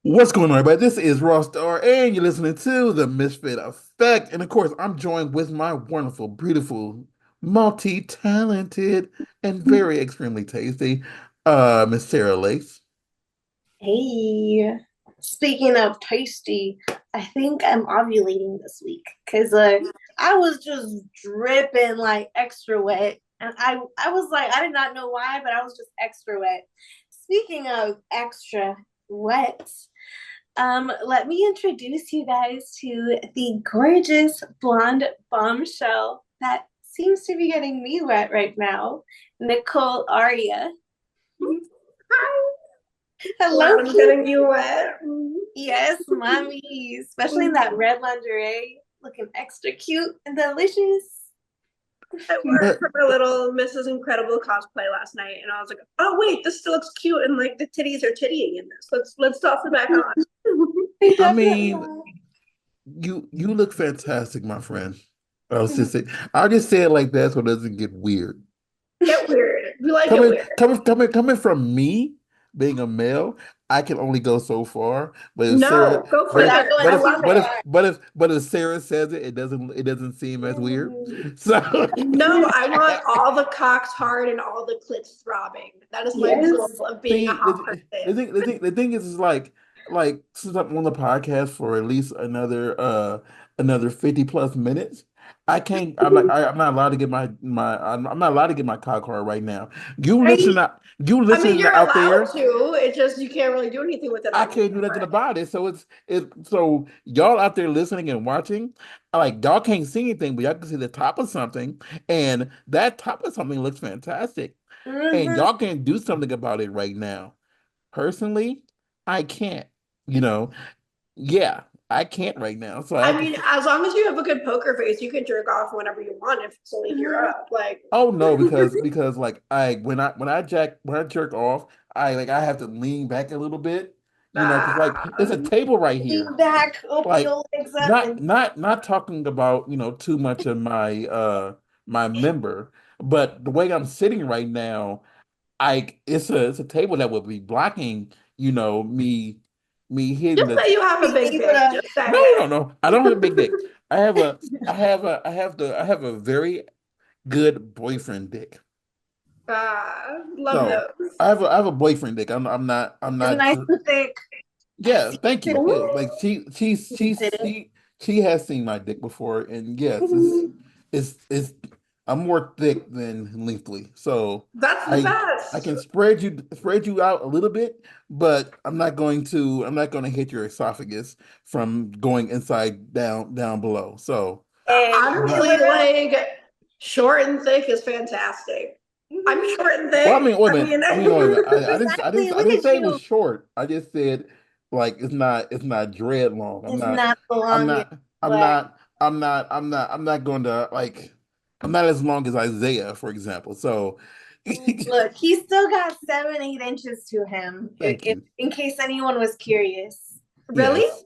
What's going on, everybody? This is Raw Star, and you're listening to the Misfit Effect. And of course, I'm joined with my wonderful, beautiful, multi-talented, and very extremely tasty, Miss Sarah Lace. Hey, speaking of tasty, I think I'm ovulating this week because I was just dripping like extra wet, and I was like I did not know why, but I was just extra wet. Speaking of extra wet, let me introduce you guys to the gorgeous blonde bombshell that seems to be getting me wet right now, Nicole Aria. Hello, I'm cute. getting you wet. Yes, mommy, especially in that red lingerie, looking extra cute and delicious. I wore it for my little Mrs. Incredible cosplay last night, and I was like, "Oh wait, this still looks cute, and like the titties are tittying in this. Let's toss it back on." They I definitely mean, are. you look fantastic, my friend. I'll just say it like that so it doesn't get weird. Get weird. We like it Coming, weird. coming from me, being a male, I can only go so far. But if Sarah, No, go but if, Without further. going I but if, too love but it. if, far. but if Sarah says it, it doesn't seem as weird. So, No, I want all the cocks hard and all the clits throbbing. That is my goal Yes. of being a see, hot the thing is like since I'm on the podcast for at least another 50 plus minutes, I can't. person. I'm not allowed to get I'm not allowed to get my cock hard right now. You I mean, listen out, you I mean, listening you're out allowed there. to. It's just you can't really do anything with it I at the can't do nothing moment. about it. So y'all out there listening and watching, like y'all can't see anything, but y'all can see the top of something, and that top of something looks fantastic. And Mm-hmm. y'all can do something about it right now. Personally, I can't. You know, yeah, I can't right now. So I I have mean, to. as long as you have a good poker face, you can jerk off whenever you want if it's only you're Mm-hmm. up. Like, Oh no, because like when I jerk off, I have to lean back a little bit, because like it's a um, table right Lean here. back, open Like your legs up, not and not not talking about too much of my member, but the way I'm sitting right now, it's a table that would be blocking me hitting just the. say you have a be big able dick. to. Just say No, no, it. no. I don't have a big dick. I have a very good boyfriend dick. Love So those. I have a boyfriend dick. I'm It's not. nice and thick. I've Yeah, seen thank it. you. Ooh, Yeah, like she has seen my dick before, and yes, it's I'm more thick than lengthly, so that's the I best. can spread you out a little bit, but I'm not going to hit your esophagus from going inside down below. So, Hey, it Honestly, literally. like, short and thick is fantastic. I'm Mhm. short and well, I thick. mean, wait a I minute. mean, I mean, wait a minute. Exactly. I Look didn't at say it was you. short. I just said like it's not dread long. It's not the I'm longest, not I'm but not I'm not going to like I'm not as long as Isaiah, for example. So look, he's still got 7, 8 inches to him. thank you. In case anyone was curious. really? Yes.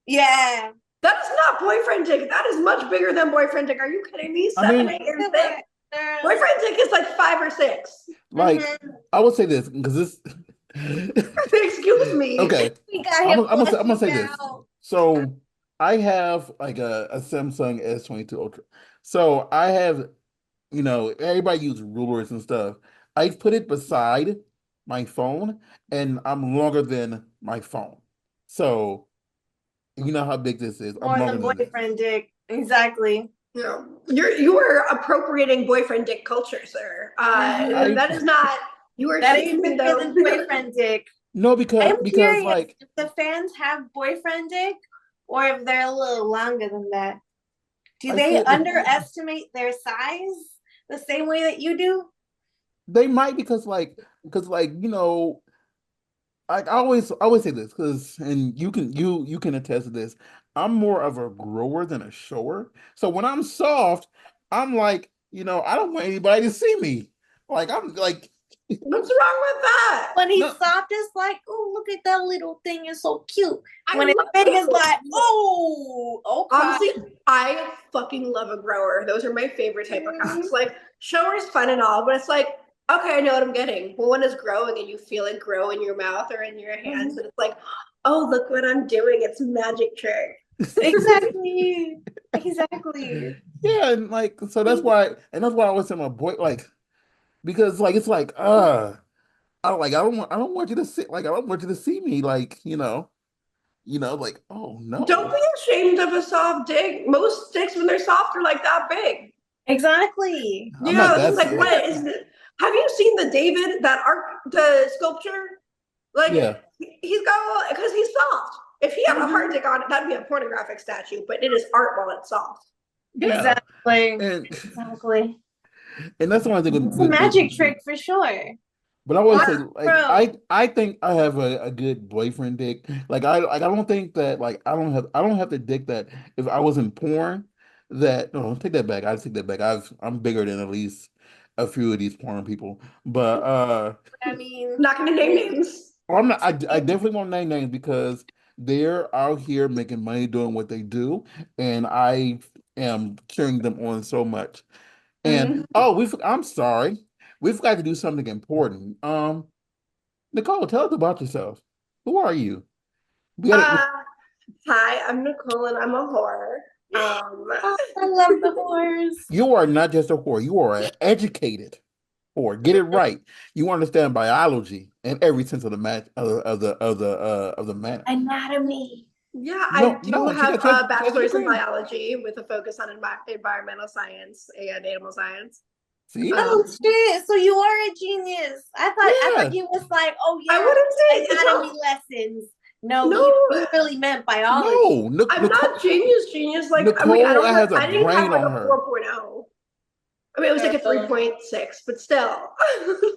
Yeah. That is not boyfriend dick. That is much bigger than boyfriend dick. Are you kidding me? I Seven, mean, eight, Look and at thick? that. Girl. Boyfriend dick is like 5 or 6. like Mm-hmm. I would say this because this Excuse me. okay. We got I'm him gonna, I'm gonna say, I'm gonna fleshing say this. out. So I have like a Samsung S22 Ultra. So I have, everybody uses rulers and stuff. I put it beside my phone, and I'm longer than my phone. So you know how big this is. I'm More longer than than this. boyfriend dick. Exactly. You are appropriating boyfriend dick culture, sir. Mm-hmm. I That is not. You are That is shaming bigger those. than boyfriend dick. no because I'm because curious like if the fans have boyfriend dick or if they're a little longer than that. Do I they said, underestimate their size the same way that you do? they might because I always say this because and you can attest to this. I'm more of a grower than a shower. So when I'm soft, I'm like, I don't want anybody to see me. Like I'm like What's wrong with that? When he's no, soft, it's like, oh, look at that little thing. It's so cute. I When it's love big, it's like, those. oh, okay. Honestly, I fucking love a grower. Those are my favorite type of Mhm. cocks. Like, shower is fun and all, but it's like, okay, I know what I'm getting. Well, when it's growing and you feel it grow in your mouth or in your hands, Mhm. and it's like, oh, look what I'm doing. It's a magic trick. Exactly. Exactly. Yeah, and like so that's why I was saying my boy like because like it's like I don't want you to see like I don't want you to see me like like oh Don't no. be ashamed of a soft dick. Most dicks, when they're soft, are like that big. Exactly. I'm not Yeah, it's that just like, like what is it? Have you seen the David, that art, the sculpture? Like, yeah he's got, because he's soft. If he had a hard Mhm. dick on it, that'd be a pornographic statue, but it is art while it's soft. yeah Exactly. and Exactly. and that's the one thing It's a magic trick for sure. but I always Wow, say like bro. I think I have a good boyfriend dick. I don't think that like I don't have the dick that if I was in porn that no take that back. I take that back. I'm bigger than at least a few of these porn people. But I mean, I'm not going to name names. well, I'm not I definitely won't name names because they're out here making money doing what they do and I am cheering them on so much. And mhm. oh, I'm sorry. We forgot to do something important. Nicole, tell us about yourself. Who are you? We got it. Uh, Hi, I'm Nicole and I'm a whore. Oh, I love the horse. You are not just a whore. You are an educated whore. Get it right. You understand biology in every sense of the match of the matter. Anatomy. yeah, No, I do no, have she a has a bachelor's in degree. biology with a focus on environmental science and animal science. See? Oh Um, shit! So you are a genius. I thought Yeah. you was like, oh I yeah, wouldn't say it's anatomy not. lessons. No, No, you really meant biology, No, I'm not genius. Like, I mean, Nicole has a I didn't have brain like on a her. 4.0. I mean, it was like a girl. 3.6, but still.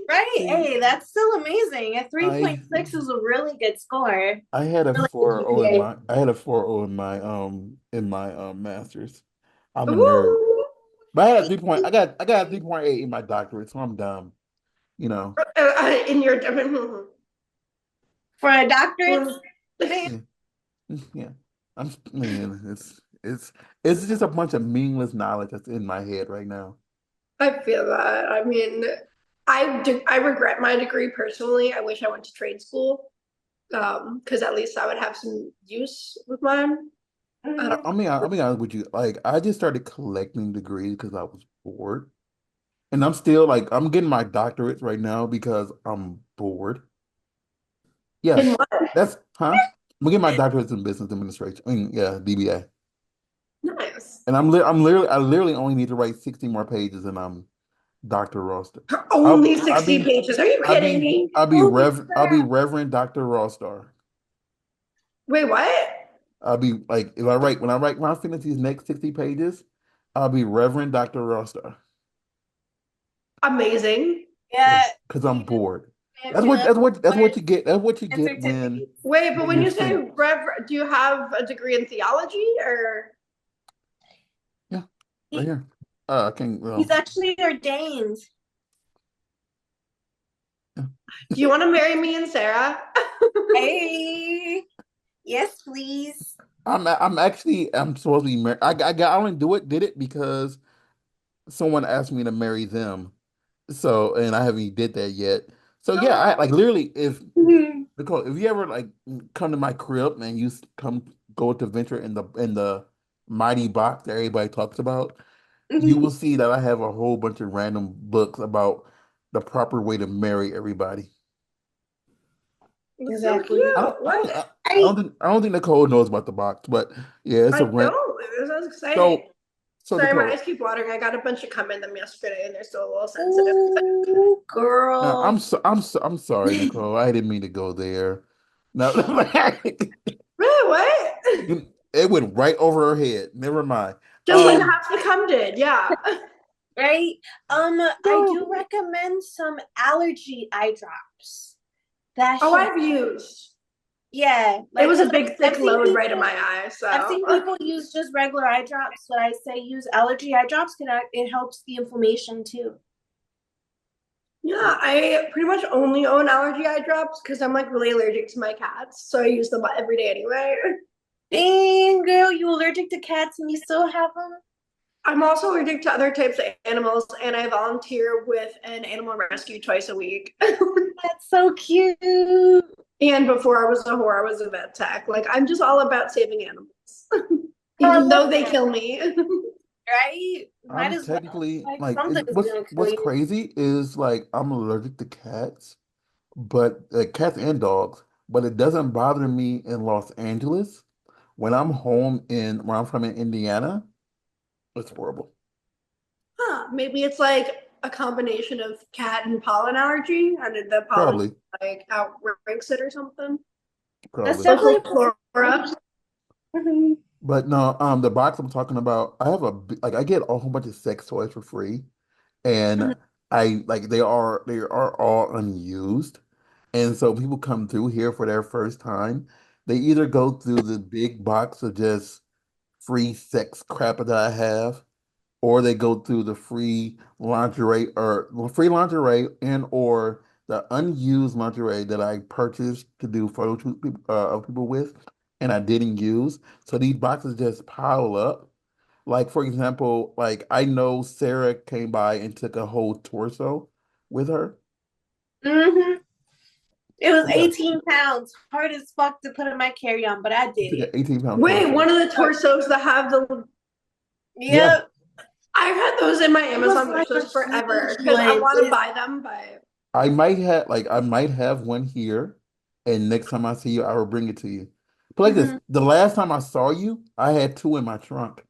Right? See, Hey, that's still amazing. A I 3.6 is a really good score. I had a Really good 4.0 in GPA. my I had a 4.0 in my master's. I'm a nerd. Woo! But I had a 3 point I got a 3.8 in my doctorate, so I'm dumb. You know. In your For a doctorate, Mm. damn. Yeah. Yeah. Man, it's just a bunch of meaningless knowledge that's in my head right now. I feel that. I mean, I regret my degree personally. I wish I went to trade school, because at least I would have some use with mine. I don't know. I'll be honest with you. Like I just started collecting degrees because I was bored. And I'm still like I'm getting my doctorates right now because I'm bored. In Yes. what? That's huh? I'm getting my doctorates in business administration. I mean, yeah, DBA. Nice. And I literally only need to write 60 more pages and I'm Dr. Roster. Only I'll 60 be pages. Are you kidding me? Holy I'll be crap. Reverend Dr. Rostar. Wait, what? I'll be like if when I finish these next 60 pages, I'll be Reverend Dr. Rostar. Okay. Amazing. Yeah, Yes, because I'm you just bored. fancy level That's what awards you get. That's what you and get certificates. Wait, but when when you're you say sent. do you have a degree in theology or Yeah, right He, here. I can he's well, actually ordained. yeah. do you want to marry me and Sarah? Hey, yes, please. I'm supposed to be married. I only did it because someone asked me to marry them. So and I haven't did that yet. So yeah, I like Oh. literally if Mhm. Nicole, if you ever like come to my crib and come go to venture in the mighty box that everybody talks about, you will see that I have a whole bunch of random books about the proper way to marry everybody. That's so cute. Exactly. What? I I don't think Nicole knows about the box, but yeah, it's I a rent. don't. This sounds exciting. So so Sorry, my Nicole, eyes keep watering. I got a bunch of cum in them yesterday and they're still a little sensitive. ooh, now girl. I'm sorry, Nicole. I didn't mean to go there. No, Really? What? it went right over her head. Never mind. Just like half the cum did. Yeah. Right? I No. do recommend some allergy eye drops. That Oh, should, I've used. yeah, It like, was a cause big, I've thick seen load right in people, my eye. I've So, seen people use just regular eye drops, but I say use allergy eye drops. It helps the inflammation too. yeah, I pretty much only own allergy eye drops because I'm like really allergic to my cats. So I use them every day anyway. Dang, girl, you allergic to cats and you still have them? I'm also allergic to other types of animals, and I volunteer with an animal rescue twice a week. That's so cute. And before I was a whore, I was a vet tech. Like I'm just all about saving animals, I even love though they that, kill me. right? Might I'm as well. technically Like like something is gonna kill what's you. crazy is like I'm allergic to cats, but cats and dogs, but it doesn't bother me in Los Angeles. When I'm home in where I'm from in Indiana, it's horrible. Huh, maybe it's like a combination of cat and pollen allergy, and the pollen Probably, like outranks it or something. That's probably. Local definitely flora. Mhm. But no, the box I'm talking about, I have like I get a whole bunch of sex toys for free, and I like they are all unused, and so people come through here for their first time. They either go through the big box of just free sex crap that I have, or they go through the free lingerie and or the unused lingerie that I purchased to do photo shoot of people with, and I didn't use. So these boxes just pile up. Like for example, like I know Sarah came by and took a whole torso with her. Mhm. It was Yeah, 18 pounds. Hard as fuck to put in my carry-on, but I she did took an it. 18-pound Wait, torso. one of the torsos that have the Yeah, Yep. I've had those in my It was Amazon wish like a list forever huge because I one. want to buy them, but I might have one here, and next time I see you, I will bring it to you. But like this, Mhm. the last time I saw you, I had two in my trunk.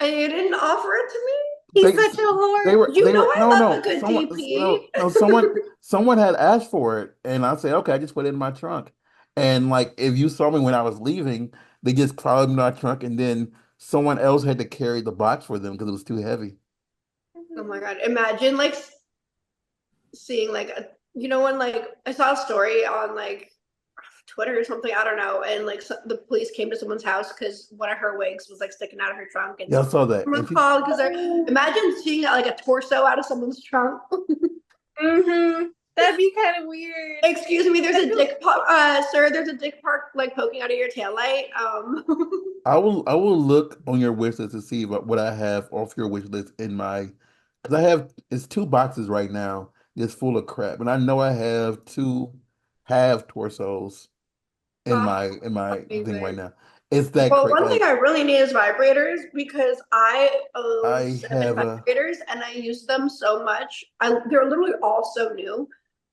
you didn't offer it to me. He's They such a whore. You they know were I no love a no good TP. someone had asked for it, and I said okay, I just put it in my trunk. And like if you saw me when I was leaving, they just crowded me in my trunk, and then someone else had to carry the box for them because it was too heavy. Oh my god! Imagine like seeing like when like I saw a story on like Twitter or something, I don't know, and like the police came to someone's house because one of her wigs was like sticking out of her trunk, and Yeah, I saw that, someone and she called because they're imagine seeing like a torso out of someone's trunk. Mm-hmm. That'd be kind of weird. Excuse me, there's I a feel sir, there's a dick part like poking out of your tail light. I will look on your wish list to see what I have off your wish list in my because I have it's two boxes right now. It's full of crap, and I know I have two half torsos Oh, in my thing right amazing. now. It's that Well, crazy. one thing Like I really need is vibrators because I own I seven have a vibrators and I use them so much. They're literally all so new.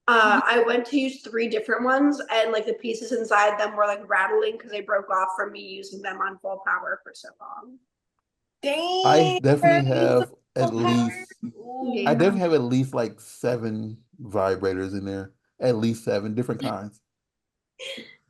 I went to use three different ones and like the pieces inside them were like rattling because they broke off from me using them on full power for so long. I dang. definitely Use the have at full power. least I Yeah. Ooh. definitely have at least like seven vibrators in there. At least seven different kinds.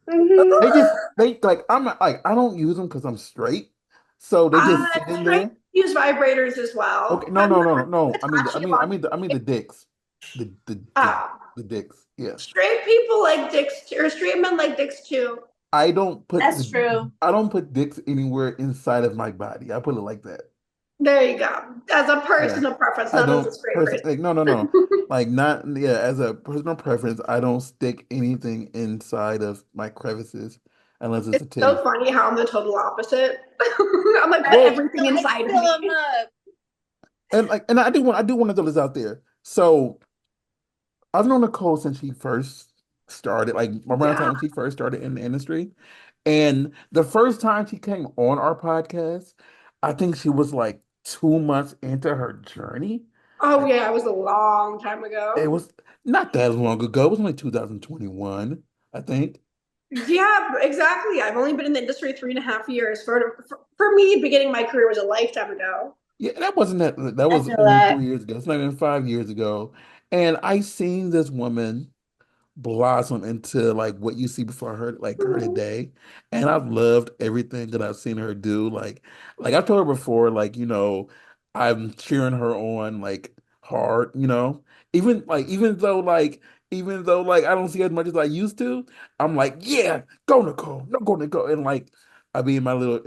Mm-hmm. They like I'm not, like I don't use them because I'm straight, so they just sit in Trying to there. use vibrators as Okay, well. no, no, no, no, no. It's actually a lot. I mean the dicks, the Uh, the dicks. Yeah, straight people like dicks too, or straight men like dicks too. I don't put That's true. I don't put dicks anywhere inside of my body. I put it like that. There you go. As a Yeah, personal preference, I not as a don't straight person person. like no, like not yeah. As a personal preference, I don't stick anything inside of my crevices unless it's It's a so titty. funny how I'm the total opposite. I'm like, put I Well, everything I inside of fill me. them up. and like and I do want to throw this out there. So I've known Nicole since she first started, like around the time Yeah. when she first started in the industry. And the first time she came on our podcast, I think she was like 2 months into her journey. Oh Like yeah, it was a long time it ago. was not that long ago. It was only 2021, I think. Yeah, exactly. I've only been in the industry 3.5 years. For me, beginning my career was a lifetime ago. Yeah, that wasn't that I was feel only that. 3 years ago. It's not even 5 years ago. And I seen this woman blossom into like what you see before her like her today, and I've loved everything that I've seen her do. Like I've told her before, like I'm cheering her on like hard, even though like I don't see as much as I used to. I'm like, yeah, go Nicole, no, go Nicole. And like I be in my little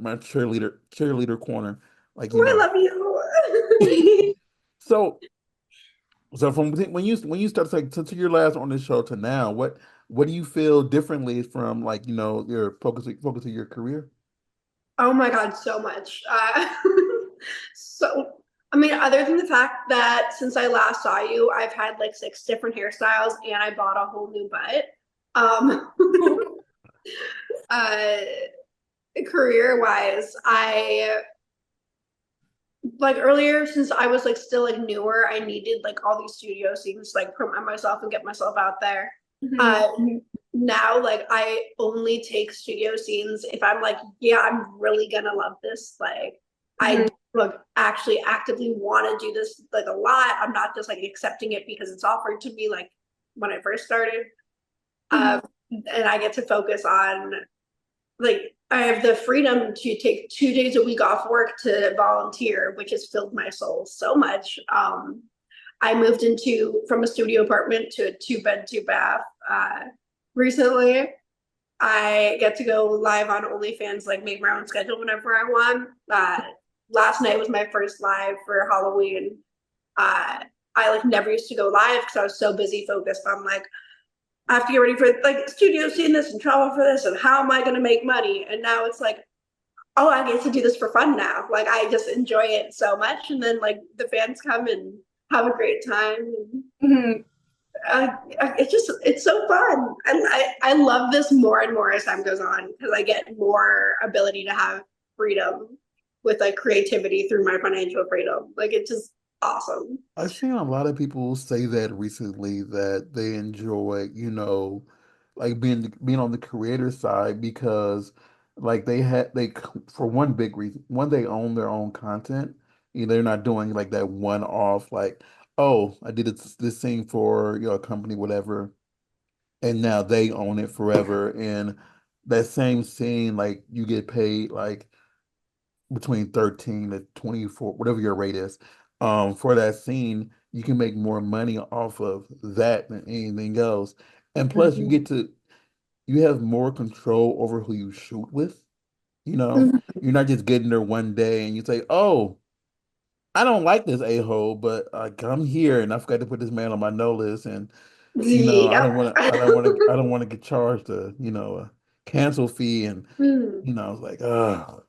my cheerleader corner, like Oh, I love you. so so from when you start like since your last on this show to now, what do you feel differently from like your focus of your career? Oh my God, so much. So, I mean, other than the fact that since I last saw you, I've had like 6 different hairstyles and I bought a whole new butt. Um, uh, career wise, I like earlier since I was like still like newer, I needed like all these studio scenes to like promote myself and get myself out there. Uh, Now like I only take studio scenes if I'm like, yeah, I'm really gonna love this. Like I like actually actively want to do this like a lot. I'm not just like accepting it because it's offered to me like when I first started. Um, and I get to focus on like I have the freedom to take 2 days a week off work to volunteer, which has filled my soul so much. I moved into from a studio apartment to a 2 bed, 2 bath recently. I get to go live on OnlyFans, like make my own schedule whenever I want. Last night was my first live for Halloween. I like never used to go live because I was so busy focused on like I have to get ready for like studio seeing this and travel for this and how am I going to make money? And now it's like, oh, I get to do this for fun now. Like I just enjoy it so much, and then like the fans come and have a great time. And, it's so fun. I love this more and more as time goes on because I get more ability to have freedom with like creativity through my financial freedom. Like it's just awesome. I've seen a lot of people say that recently that they enjoy, like being on the creator side because like for one big reason, one, they own their own content. They're not doing like that one off like, oh, I did this thing for, a company, whatever, and now they own it forever. And that same scene, like you get paid like between 13 to 24, whatever your rate is, for that scene, you can make more money off of that than anything else. And plus you have more control over who you shoot with, you know. You're not just getting there one day and you say, oh, I don't like this a-hole, but I'm here and I forgot to put this man on my no list, and Yep. I don't want to get charged a cancel fee, and I was like, oh,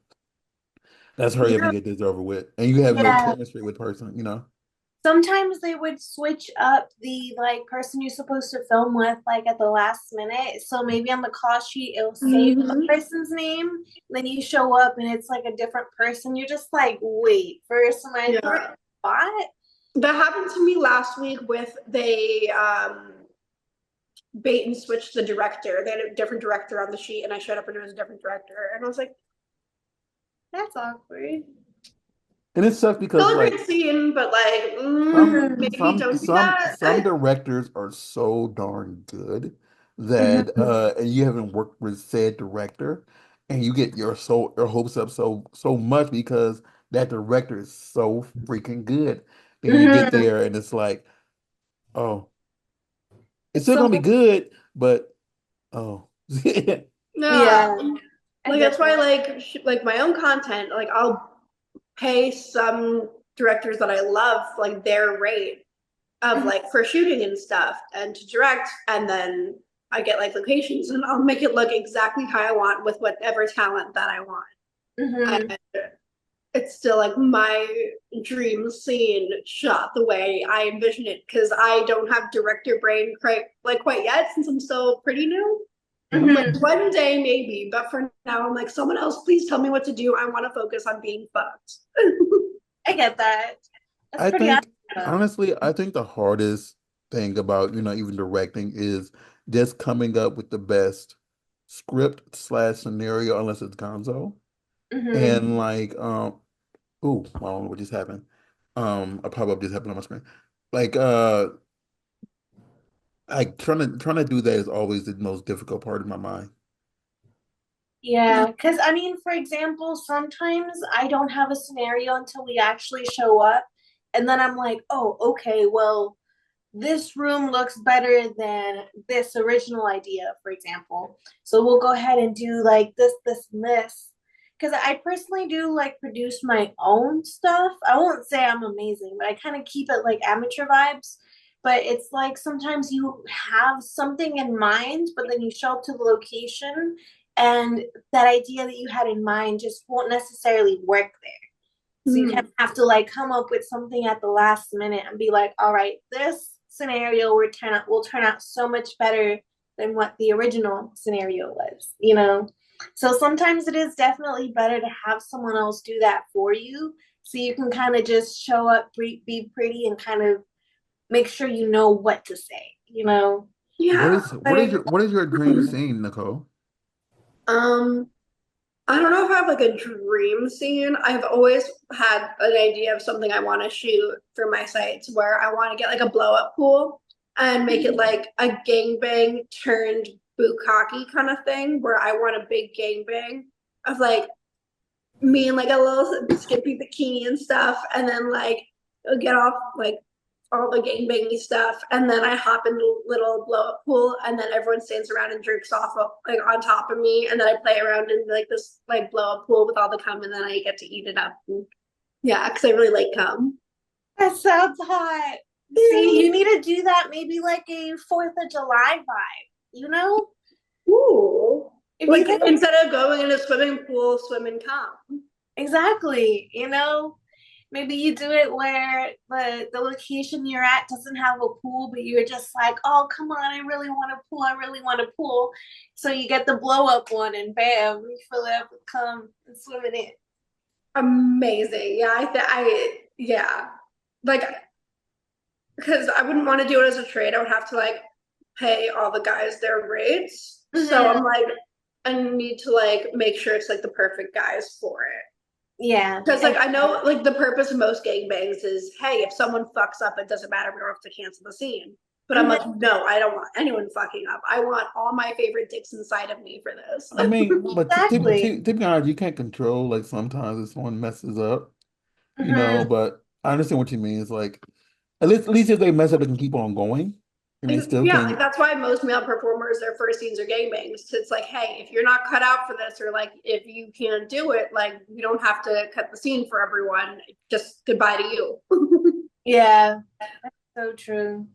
let's hurry up and Yeah, get this over with. And you have no yeah. chemistry with person. Sometimes they would switch up the like person you're supposed to film with like at the last minute. So maybe on the call sheet it'll say the Mhm. person's name, then you show up and it's like a different person. You're just like, wait, first am I the right Yeah. spot? That happened to me last week with they bait and switched the director. They had a different director on the sheet, and I showed up and it was a different director, and I was like, That's awkward. And it's tough because "Still a like great scene, but like maybe some don't do some that." some directors are so darn good that Mhm. and you haven't worked with said director, and you get your hopes up so much because that director is so freaking good. Then you get Mhm. there and it's like, oh, it's still So gonna be good, but oh. Yeah, yeah, I like get that's why that. like my own content, like I'll pay some directors that I love like their rate of Mhm. like for shooting and stuff and to direct, and then I get like locations and I'll make it look exactly how I want with whatever talent that I want. Mhm. And it's still like my dream scene shot the way I envision it because I don't have director brain quite yet since I'm still pretty new. Like Mhm. one day maybe, but for now I'm like someone else please tell me what to do. I want to focus on being fucked. I get that. That's I pretty think, awesome. honestly, I think the hardest thing about, even directing is just coming up with the best script slash scenario, unless it's Gonzo. Mhm. And like, ooh, I don't know what just happened. A pop-up just happened on my screen. Like, like trying to do that is always the most difficult part of my mind. Yeah, because I mean, for example, sometimes I don't have a scenario until we actually show up. And then I'm like, oh, okay, well, this room looks better than this original idea, for example. So we'll go ahead and do like this, and this. Because I personally do like produce my own stuff. I won't say I'm amazing, but I kind of keep it like amateur vibes. But it's like sometimes you have something in mind, but then you show up to the location and that idea that you had in mind just won't necessarily work there. So you kind Hmm. of have to like come up with something at the last minute and be like, all right, this scenario will turn out so much better than what the original scenario was, you know? So sometimes it is definitely better to have someone else do that for you so you can kind of just show up, be pretty, and kind of make sure you know what to say, you know? Yeah. Like, what is your dream scene, Nicole? um, I don't know if I have like a dream scene. I've always had an idea of something I want to shoot for my sites where I want to get like a blow up pool and make it like a gangbang turned bukkake kind of thing where I want a big gangbang of like me in like a little skimpy bikini and stuff, and then like get off like all the gangbangy stuff, and then I hop into a little blow up pool, and then everyone stands around and drinks off of, like on top of me, and then I play around in like this like blow up pool with all the cum, and then I get to eat it up. And, yeah, because I really like cum. That sounds hot. See, you need to do that maybe like a 4th of July vibe, you know? Ooh. If you Like think instead of going in a swimming pool, swim in cum. exactly, you know, maybe you do it where the location you're at doesn't have a pool, but you're just like, oh, come on, I really want a pool. I really want a pool. So you get the blow up one and bam, you fill it up with cum and swim in it. Amazing. Yeah, yeah. Like because I wouldn't want to do it as a trade. I would have to like pay all the guys their rates. So Mm-hmm. I'm like, I need to like make sure it's like the perfect guys for it. Yeah. Because like I know like the purpose of most gangbangs is, hey, if someone fucks up, it doesn't matter. We don't have to cancel the scene. But I'm like, Mhm. no, I don't want anyone fucking up. I want all my favorite dicks inside of me for this. I mean, but Exactly. to be honest, you can't control like sometimes if someone messes up, you know, Mm-hmm. but I understand what you mean. It's like at least if they mess up, they can keep on going and they still Yeah, like can. that's why most male performers, their first scenes are gangbangs. It's like, hey, if you're not cut out for this, or like if you can't do it, like you don't have to cut the scene for everyone. Just goodbye to you. Yeah, so true.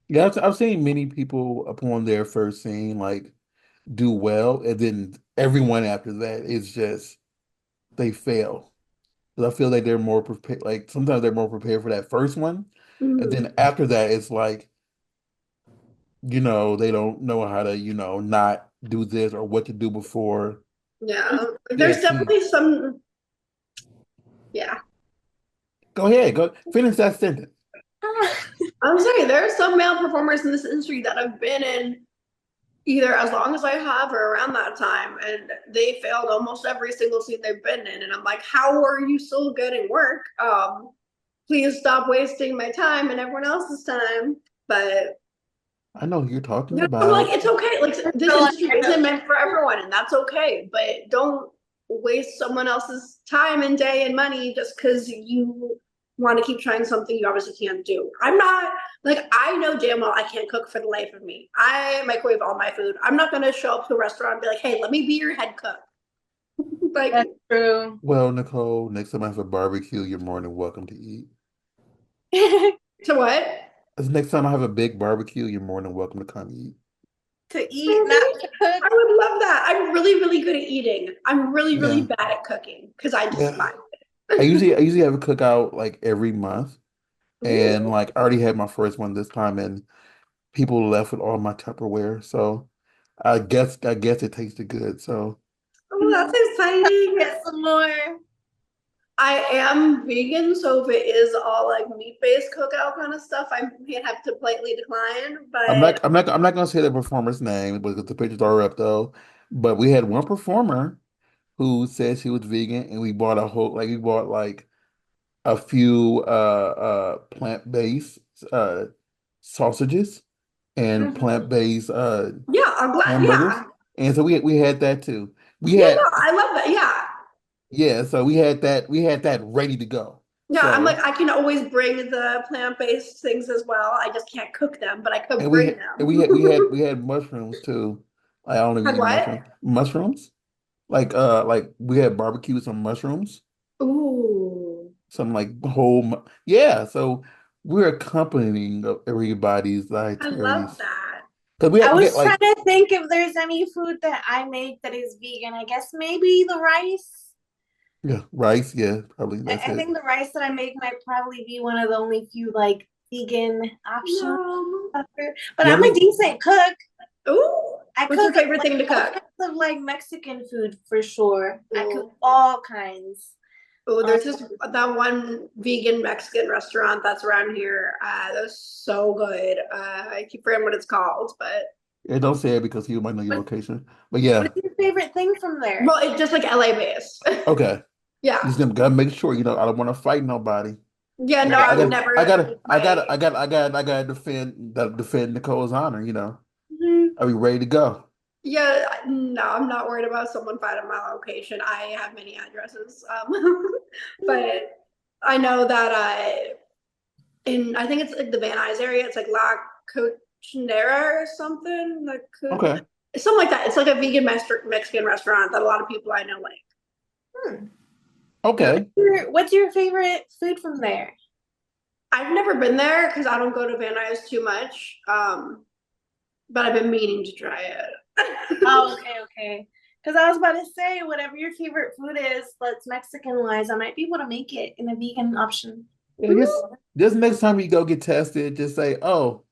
Yeah, I've seen many people upon their first scene like do well, and then everyone after that is just they fail. 'Cause I feel like they're more prepared. Like sometimes they're more prepared for that first one, and Mhm. then after that, it's like they don't know how to not do this or what to do before Yeah, there's that scene. definitely some. Yeah, Go ahead, go finish that sentence. I'm saying there are some male performers in this industry that have been in either as long as I have or around that time, and they failed almost every single scene they've been in. And I'm like, how are you still getting work? Please stop wasting my time and everyone else's time. But I know who you're talking I'm like, about. it's okay. Like this So, like, industry isn't meant for everyone, and that's okay. But don't waste someone else's time and day and money just because you want to keep trying something you obviously can't do. I'm not like I know damn well I can't cook for the life of me. I microwave all my food. I'm not gonna show up to a restaurant and be like, hey, let me be your head cook. Like that's true. Well, Nicole, next time I have a barbecue, you're more than welcome to eat. to what? As next time I have a big barbecue, you're more than welcome to come eat. To eat, not I to cook. would love that. I'm really, really good at eating. I'm really, really Yeah, bad at cooking because I yeah. despise I usually have a cookout like every month, it. and Ooh. like I already had my first one this time, and people left with all my Tupperware, so I guess it tasted good. So Oh, that's exciting. Get some more. I am vegan, so if it is all like meat-based cookout kind of stuff, I may have to politely decline. But I'm not gonna say the performer's name because the pictures are up though. But we had one performer who said she was vegan, and we bought like a few plant-based sausages and Mhm. plant-based yeah, I'm glad. hamburgers. Yeah, And so we had that too. We yeah, had no, I love that. Yeah, Yeah, so we had that ready to go. yeah. I'm like, So I can always bring the plant-based things as well. I just can't cook them, but I could and bring them. we had mushrooms too. I only Had eat what? mushrooms. Mushrooms? Like we had barbecue with some mushrooms. Ooh, Some like yeah, so we're accompanying everybody's I love dietaries. that. Because I we get was trying like, to think if there's any food that I make that is vegan. I guess maybe the rice. yeah, rice. Yeah, probably that's I it. think the rice that I make might probably be one of the only few like vegan options. No. But Yeah, I I'm a mean, decent cook. Ooh, I what's your cook favorite like thing to all cook? kinds of like Mexican food for sure. I cook Ooh. all kinds. Oh, Um, there's that one vegan Mexican restaurant that's around here. That's so good. I keep forgetting what it's called, but yeah, don't say it because he might know your what, location. But what yeah, is your favorite thing from there? well, it's just like LA based. okay. Yeah. Just gotta make sure, I don't want to fight nobody. Yeah, I no, gotta, I I would gotta, I never gotta, I fight. gotta, I gotta, I gotta defend Nicole's honor. Mhm. I'll be ready to go. Yeah, no, I'm not worried about someone finding my location. I have many addresses. But I know that I think it's like the Van Nuys area. It's like La Cochinera or something. Okay. Something like that. It's like a vegan Mexican restaurant that a lot of people I know like. Hmm. Yeah. Okay. What's your favorite food from there? I've never been there because I don't go to Van Nuys too much. But I've been meaning to try it. Oh, okay, okay. Because I was about to say, whatever your favorite food is that's Mexican wise, I might be able to make it in a vegan option. Yeah, just next time you go get tested, just say, "Oh,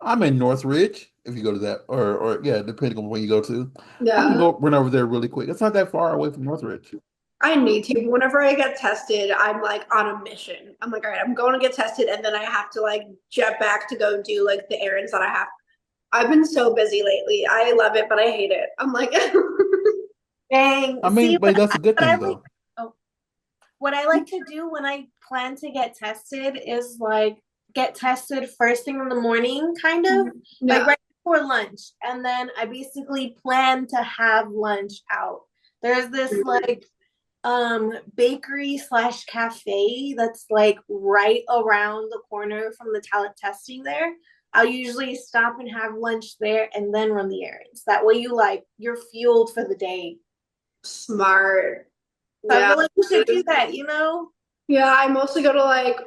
I'm in Northridge." If you go to that, or yeah, depending on where you go to, I can Yeah. go run over there really quick. It's not that far away from Northridge. I need to. Whenever I get tested, I'm like on a mission. I'm like, all right, I'm going to get tested, and then I have to like jet back to go do like the errands that I have. I've been so busy lately. I love it, but I hate it. I'm like, Dang. I See, mean, but that's a good what I thing like, though. oh, what I like to do when I plan to get tested is like get tested first thing in the morning, kind of like yeah. right before lunch. And then I basically plan to have lunch out. There's this like bakery slash cafe that's like right around the corner from the talent testing there. I'll usually stop and have lunch there and then run the errands. That way you're fueled for the day. Smart. So I Yeah. feel like you should do that. Yeah, I mostly go to like,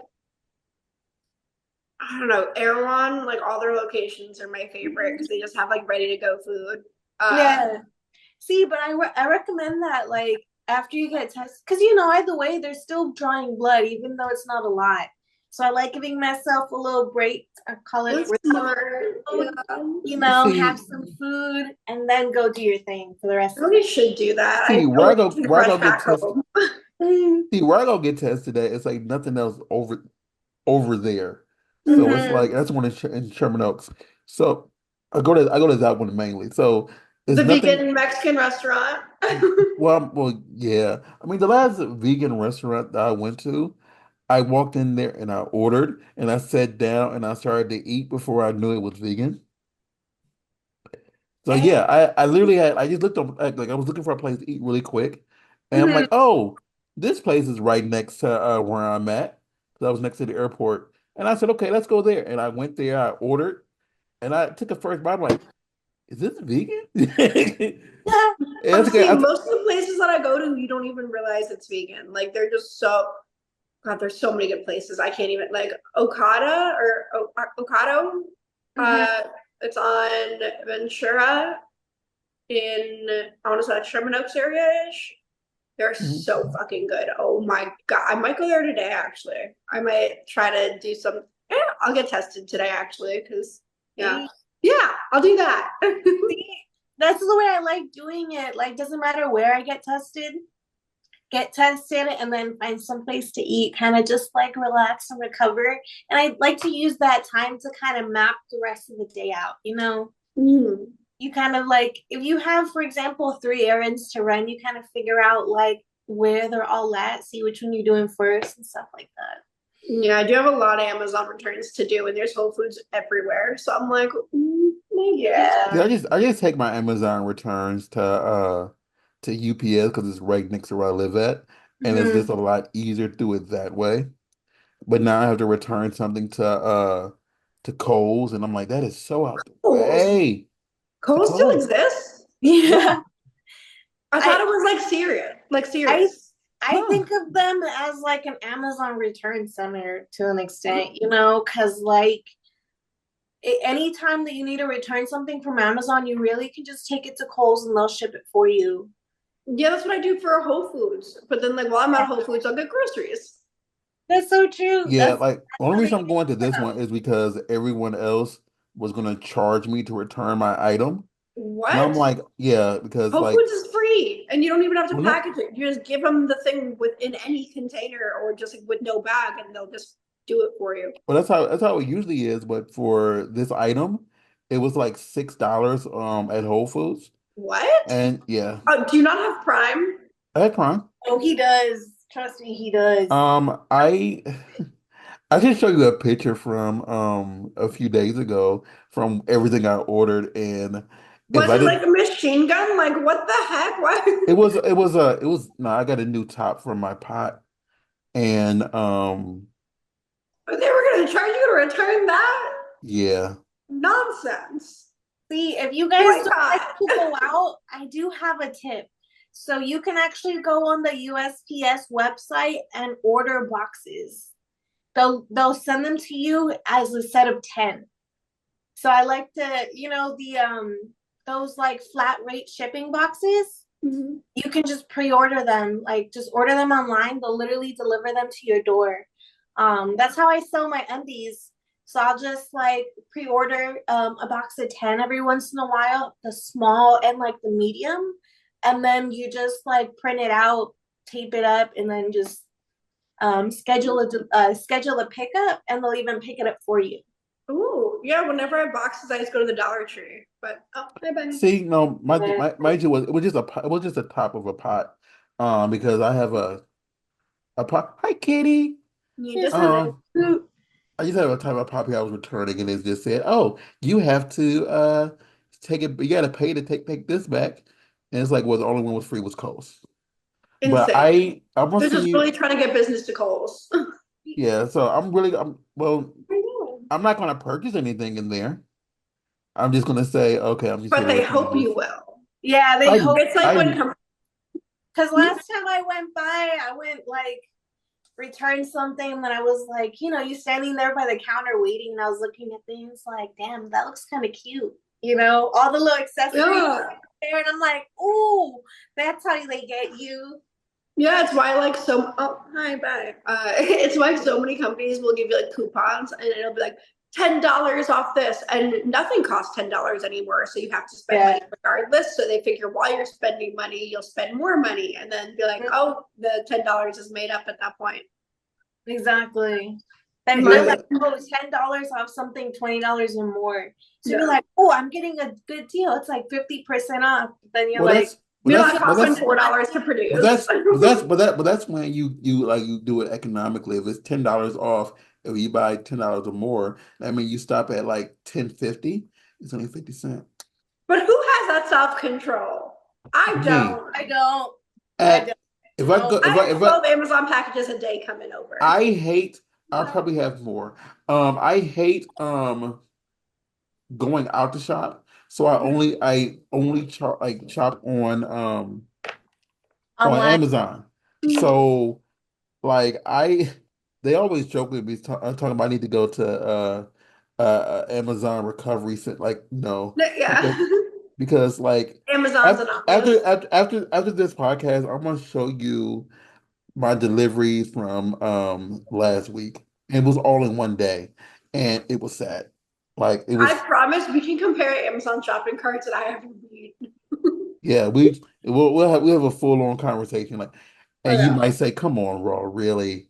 I don't know, Erewhon, like all their locations are my favorite because they just have like ready to go food. Yeah. See, but I recommend that like after you get tested, because either way they're still drawing blood, even though it's not a lot. So I like giving myself a little break. I call it That's smart. Yeah. have See, some food and then go do your thing for the I rest of the really day. should do that. see, I always need to where I rush go get back tested. home. See, where I go get tested at, it's like nothing else over there. So it's Mm-hmm. like that's one in Sherman Oaks. So I go to that one mainly. So it's The nothing. vegan Mexican restaurant. Well, yeah. I mean, the last vegan restaurant that I went to, I walked in there and I ordered and I sat down and I started to eat before I knew it was vegan. So And, yeah, I literally I just looked up like I was looking for a place to eat really quick, and I'm mhm. like, oh, this place is right next to where I'm at. So I was next to the airport, and I said, okay, let's go there. And I went there, I ordered, and I took a first bite. I'm like, is this vegan? And I took Honestly, a, I took, most of the places that I go to, you don't even realize it's vegan. Like they're just so God, there's so many good places. I can't even like Okada or Okado. Mhm. Uh, it's on Ventura in I want to say Sherman Oaks area-ish. They're Mhm. so fucking good. Oh my God. I might go there today actually. I might try to do some I'll get tested today actually because yeah. See, Yeah, I'll do that. see, that's the way I like doing it. Like, doesn't matter where I get tested and then find some place to eat, kind of just like relax and recover. And I like to use that time to kind of map the rest of the day out. Mm. You kind of like, if you have, for example, 3 errands to run, you kind of figure out like where they're all at, see which one you're doing first and stuff like that. Yeah, I do have a lot of Amazon returns to do, and there's Whole Foods everywhere. So I'm like, maybe. Yeah, Yeah. I just take my Amazon returns to UPS because it's right next to where I live at, and it's just Mm-hmm. a lot easier to do it that way. But now I have to return something to Kohl's, and I'm like, that is so out the Kohl's. way to Kohl's still Kohl's. exists? Yeah, Yeah. I thought I it was like Sirius, like I Sirius. I no, think of them as like an Amazon return center to an extent, because like anytime that you need to return something from Amazon, you really can just take it to Kohl's and they'll ship it for you. Yeah, that's what I do for Whole Foods. But then, like, while I'm at Whole Foods, I'll get groceries. That's so true. Yeah, That's like only how they reason I'm going to get this them. one is because everyone else was gonna charge me to return my item. And I'm What? like, yeah, because Whole like, Foods is free, and you don't even have to well, no, package it. You just give them the thing within any container or just like, with no bag, and they'll just do it for you. well, that's how it usually is. But for this item, it was like $6 at Whole Foods, What? and yeah, Do you not have Prime? I had Prime. Oh, he does. Trust me, he does. I I can show you a picture from a few days ago from everything I ordered, and if Was I it did, like a machine gun? Like, what the heck? Why? it was no, I got a new top for my pot, and They were going to charge you to return that? yeah. Nonsense. See, if you guys don't like Boycott. to go out, I do have a tip. So you can actually go on the USPS website and order boxes. They'll send them to you as a set of 10. So I like to, the those like flat rate shipping boxes. Mhm. You can just pre-order them. Like just order them online. They'll literally deliver them to your door. That's how I sell my undies. So I'll just like pre-order a box of 10 every once in a while, the small and like the medium. And then you just like print it out, tape it up, and then just schedule a pickup, and they'll even pick it up for you. Ooh, yeah. Whenever I have boxes, I just go to the Dollar Tree. But oh, bye bye. See, no, Yeah. my issue was it was just a pot, it was just the top of a pot, because I have a pot. Hi, kitty. You You're just so have Um, cute. I just have a type of pot here I was returning, and it just said, "Oh, you have to take it. You got to pay to take this back." And it's like, well, the only one was free was Kohl's. But insane. I'm gonna They're just see. really trying to get business to Kohl's. Yeah, so well, I'm not gonna purchase anything in there. I'm just gonna say, okay, I'm just here But to they return hope you this. will. Yeah, they I hope. It's like I when Because last time I went by, I went like return something, and then I was like, you standing there by the counter waiting, and I was looking at things like, damn, that looks kind of cute. All the little accessories yeah. there, and I'm like, ooh, that's how they get you. Yeah, it's why like hi bye. It's why so many companies will give you like coupons and it'll be like $10 off this and nothing costs $10 anymore. So you have to spend Yeah, money regardless. So they figure while you're spending money, you'll spend more money and then be like, oh, the $10 is made up at that point. exactly. They're yeah, like, oh, $10 off something, $20 or more. So you're Yeah. like, oh, I'm getting a good deal. It's like 50% off. Then you're well, like, You're not but costing $4 to produce. but that's when you do it economically. If it's $10 off, if you buy $10 or more, I mean you stop at like 10.50. It's only 50 cents. But who has that self-control? I Me don't. I don't. I at don't. if I go Nope. I have 12 Amazon packages a day coming over. I hate. I probably have more. I hate going out to shop. So I only shop on Online. Amazon. So like they always joke with me talking about I need to go to Amazon recovery center, like no, Yeah. because like Amazon's after anonymous. after this podcast, I'm gonna show you my deliveries from last week. It was all in one day, and it was sad. Like it I was, promise we can compare Amazon shopping carts that I have reviewed. yeah. We'll have a full on conversation. Like, I and you know. might say, "Come on, Raw, really, See,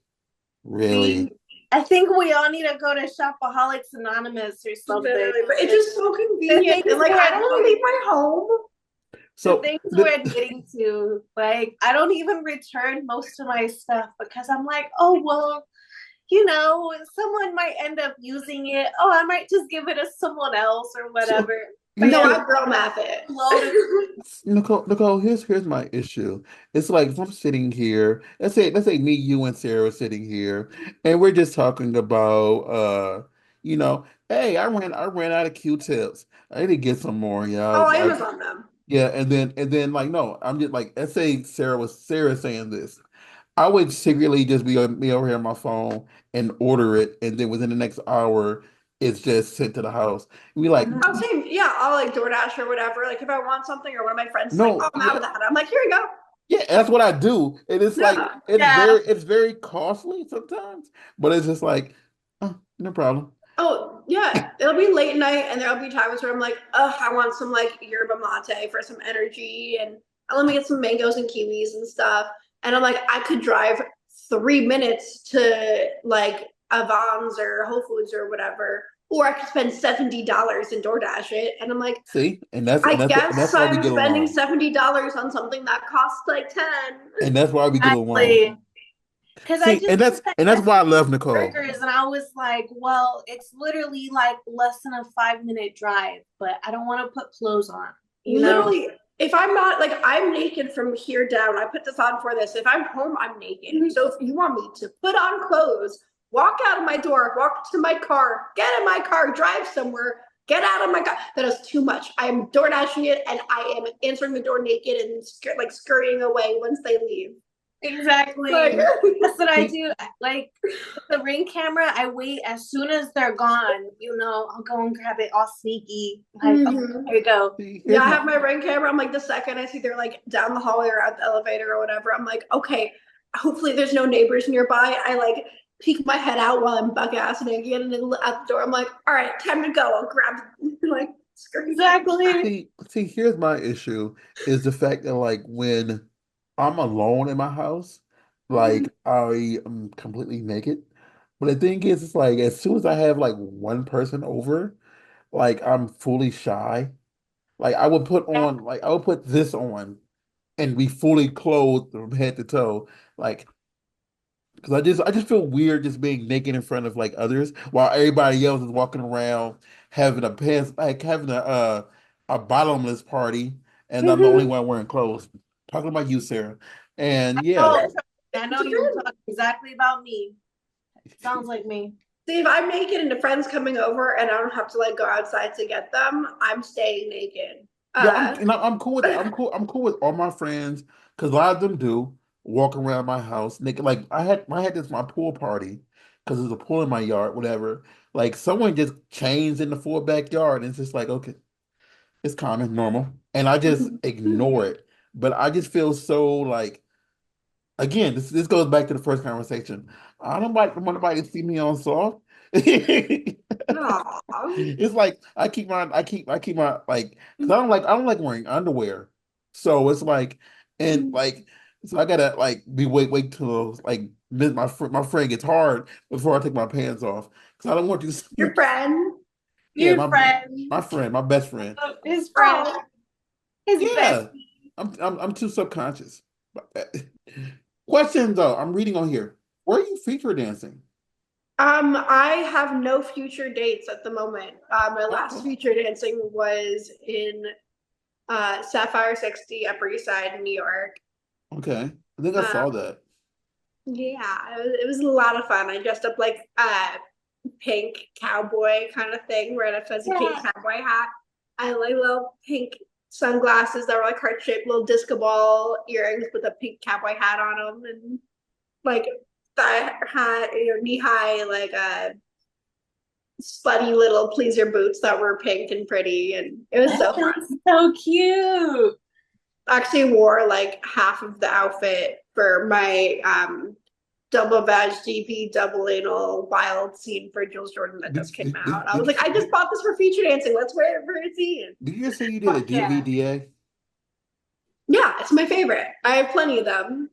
really." I think we all need to go to Shopaholics Anonymous or something. Literally. But it's just so The convenient. things And like we're I don't want to admitting, leave my home. the So things we're admitting to, like I don't even return most of my stuff because I'm like, oh well, someone might end up using it. Oh, I might just give it to someone else or so whatever. But No, then Nicole, I girl math it. Nicole, here's my issue. It's like if I'm sitting here, let's say me, you, and Sarah are sitting here, and we're just talking about hey, I ran out of Q-tips. I need to get some more, Oh, y'all. Amazon them. Yeah, and then like no, I'm just like let's say Sarah saying this. I would secretly just be over here on my phone and order it, and then within the next hour, It's just sent to the house. We like, I'll say, yeah, I'll like DoorDash or whatever. Like if I want something or one of my friends is like, oh, no, I'm out yeah, of that. I'm like, here you go. yeah, that's what I do. And it's like Yeah. Yeah. it's very costly sometimes, but it's just like, oh, no problem. Oh, yeah. It'll be late night and there'll be times where I'm like, oh, I want some like yerba mate for some energy and let me get some mangoes and kiwis and stuff. And I'm like, I could drive 3 minutes to like Avon's or Whole Foods or whatever, or I could spend $70 and DoorDash it. And I'm like, See, I and that's guess why we I'm get spending along, $70 on something that costs like 10. and that's why we get along. Exactly. Because I See, just looked at and that's why I love Nicole. burgers and I was like, well, it's literally like less than a 5 minute drive, but I don't want to put clothes on, you know? Literally, if I'm not like I'm naked from here down, I put this on for this. If I'm home, I'm naked. So if you want me to put on clothes, walk out of my door, walk to my car, get in my car, drive somewhere, get out of my car, that is too much. I am door dashing it and I am answering the door naked and like scurrying away once they leave. Like, Exactly. That's what I do. Like the Ring camera, I wait as soon as they're gone, I'll go and grab it all sneaky. Like, oh, mhm. here you go. See, Yeah, here's I my have my Ring camera. I'm like, the second I see they're like down the hallway or out the elevator or whatever, I'm like, okay, hopefully there's no neighbors nearby. I like peek my head out while I'm bug ass naked and then out the door. I'm like, all right, time to go. I'll grab like skirt. Exactly. see, here's my issue is the fact that like when I'm alone in my house, like I am completely naked. But the thing is, it's like as soon as I have like one person over, like I'm fully shy. Like I would put this on and be fully clothed from head to toe. Like because I just feel weird just being naked in front of like others while everybody else is walking around having a pants like having a bottomless party and I'm the only Mm-hmm. one wearing clothes. Talking about you, Sarah. And yeah, Oh, I know you talk exactly about me. Sounds like me. See, if I'm naked and a friend's coming over and I don't have to like go outside to get them, I'm staying naked. yeah, Uh, I'm cool with that. I'm cool with all my friends because a lot of them do walk around my house naked. Like I had this my pool party because there's a pool in my yard, whatever. Like someone just changed in the full backyard and it's just like, okay. It's common, normal, and I just ignore it. But I just feel so like again, this goes back to the first conversation. I don't want nobody to see me on soft. aw. It's like I keep my like because I don't like wearing underwear. So it's like and like so I gotta like be wait till like my friend gets hard before I take my pants off because I don't want you to see Your friend. yeah Your friend, my friend my best friend. his friend, Oh. his Yeah, bestie. I'm too subconscious. Question though, I'm reading on here. Where are you feature dancing? I have no future dates at the moment. My last Okay, future dancing was in Sapphire 60 Upper East Side, New York. okay. I think I Uh, saw that. yeah, it was a lot of fun. I dressed up like pink cowboy kind of thing, wearing a fuzzy pink Yeah. cowboy hat. I had like little pink sunglasses that were like heart shaped, little disco ball earrings with a pink cowboy hat on them, and like thigh high, knee high, like slutty little pleaser boots that were pink and pretty, and it was so fun. That's so cute. I actually wore like half of the outfit for my double vag GP double anal wild scene for Jules Jordan that just came out. I was like, I just bought this for feature dancing. Let's wear it for a scene. did you just say you did a Fuck yeah. DVDA? Yeah, it's my favorite. I have plenty of them.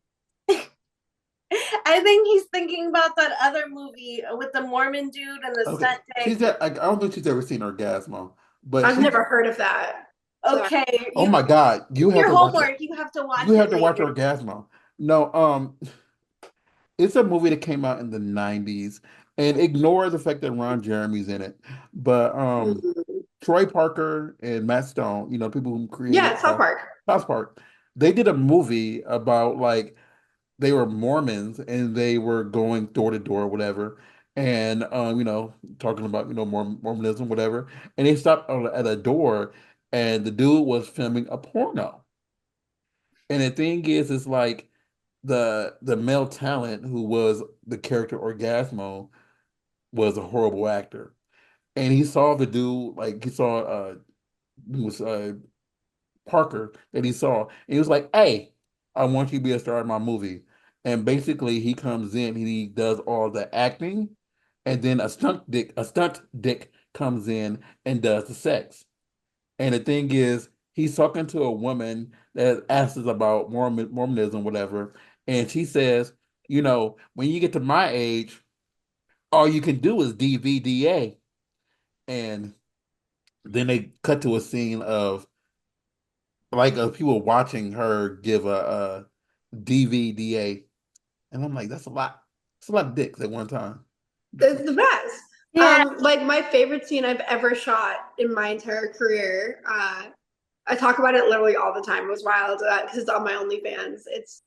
I think he's thinking about that other movie with the Mormon dude and the Okay, stunt she's dick. that. I don't think she's ever seen Orgasmo, but I've she's. never heard of that. So Okay, Oh my God, you have your to watch it. homework. You have to watch You have it to watch later. Orgasmo. No, it's a movie that came out in the 90s and ignore the fact that Ron Jeremy's in it. But mm, Troy Parker and Matt Stone, you know, people who yeah, created it's South Park. South Park, they did a movie about like they were Mormons and they were going door to door, whatever, and you know, talking about you know Mormonism, whatever. And they stopped at a door, and the dude was filming a porno. And the thing is like the male talent who was the character Orgasmo was a horrible actor. and he saw the dude, like he saw he was Parker that he saw, and he was like, "Hey, I want you to be a star in my movie." And basically, he comes in, he does all the acting, and then a stunt dick comes in and does the sex. And the thing is, he's talking to a woman that asks us about Mormonism, whatever, and she says, when you get to my age, all you can do is DVDA. And then they cut to a scene of like people watching her give a DVDA, and I'm like, that's a lot. It's a lot of dicks at one time. It's the best. Yeah. Like my favorite scene I've ever shot in my entire career. I talk about it literally all the time. It was wild because it's on my OnlyFans. It's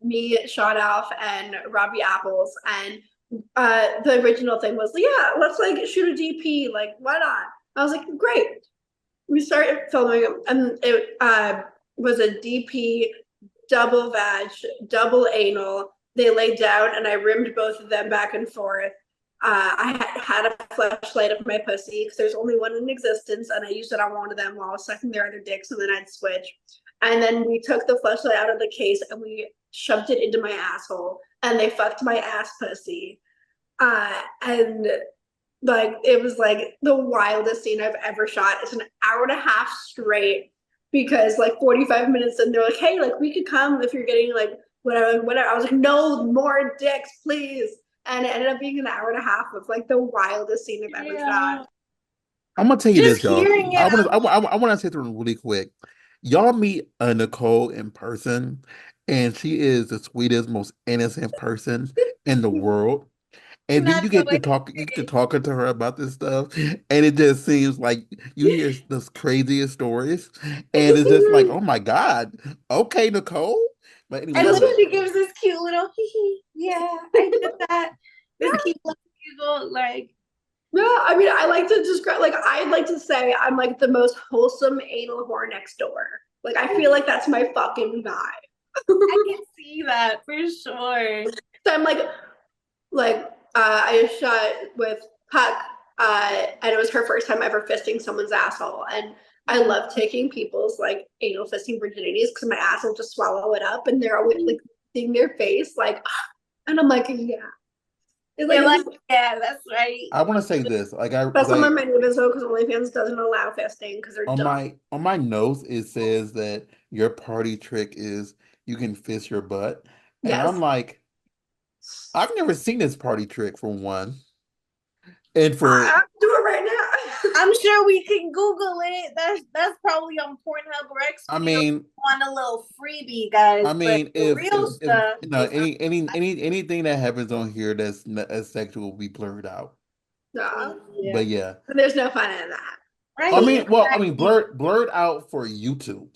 me, Shot Off, and Robbie Apples, and the original thing was, yeah, let's like shoot a DP. Like, why not? I was like, great. We started filming, and it was a DP, double vag, double anal. They laid down, and I rimmed both of them back and forth. I had a flashlight of my pussy because there's only one in existence, and I used it on one of them while I was sucking their other dicks, and then I'd switch. And then we took the flashlight out of the case and we shoved it into my asshole, and they fucked my ass pussy. And like it was like the wildest scene I've ever shot. It's an hour and a half straight because like 45 minutes and they're like, hey, like we could come if you're getting like whatever, whatever. I was like, no more dicks, please. And it ended up being an hour and a half of like the wildest scene I've ever shot. I'm gonna tell you Just this, y'all. hearing I it, want to I want to say something really quick. Y'all meet Nicole in person, and she is the sweetest, most innocent person in the world. And then not the way you get to talking to her about this stuff, and it just seems like you hear the craziest stories, and it's just like, oh my God, okay, Nicole. But and anyway, then yeah. she gives this cute little hee hee. Yeah, I did that. This cute little giggle, like Yeah, I mean, I like to describe, like, I'd like to say I'm like the most wholesome anal whore next door. Like, I feel like that's my fucking vibe. I can see that for sure. So I'm like, I shot with Puck, and it was her first time ever fisting someone's asshole. And I love taking people's like anal fisting virginities because my ass will just swallow it up, and they're always like seeing their face, like, and I'm like, yeah. It's like, You're like, yeah, that's right. I want to say this, like that's on my name is though, because OnlyFans doesn't allow fisting because they're dumb. on my notes it says that your party trick is you can fist your butt, and I'm Yes. like, I've never seen this party trick for one, and I for have to do it right now. I'm sure we can Google it. That's probably on Pornhub or X I video mean, on a little freebie, guys. I But mean, the real if stuff is anything that happens on here that's sexual will be blurred out. No, yeah. But yeah, there's no fun in that. Right. I mean, blurred out for YouTube.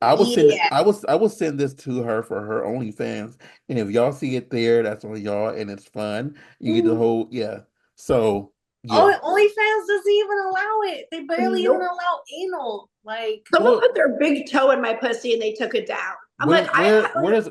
Yeah. I will send this to her for her OnlyFans, and if y'all see it there, that's on y'all, and it's fun. You get the whole, yeah. So Oh, yeah. OnlyFans doesn't even allow it. They barely even Nope. allow anal. Like, Someone Well, put their big toe in my pussy and they took it down. I'm like, like where's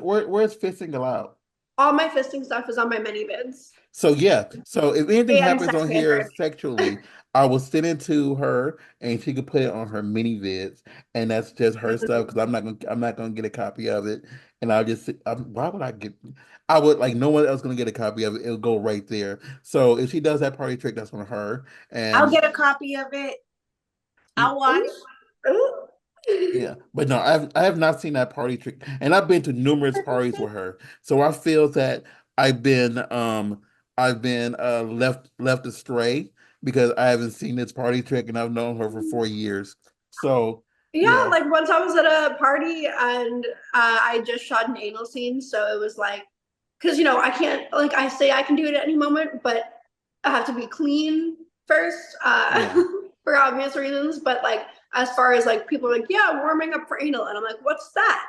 fisting allowed? all my fisting stuff is on my mini vids So yeah, so if anything and happens sex on here Android. sexually, I will send it to her, and she could put it on her mini vids, and that's just her stuff because I'm not gonna get a copy of it, and I'll just why would I get? I would like no one else gonna get a copy of it. It'll go right there. So if she does that party trick, that's on her, I'll and get a copy of it. I'll watch. yeah, but no, I have not seen that party trick, and I've been to numerous parties with her, so I feel that I've been I've been left astray because I haven't seen this party trick, and I've known her for 4 years. So Yeah, yeah, like once I was at a party and I just shot an anal scene, so it was like, because I can't, like I say I can do it at any moment, but I have to be clean first, yeah. for obvious reasons. But like as far as like people are like, yeah, warming up for anal, and I'm like, what's that?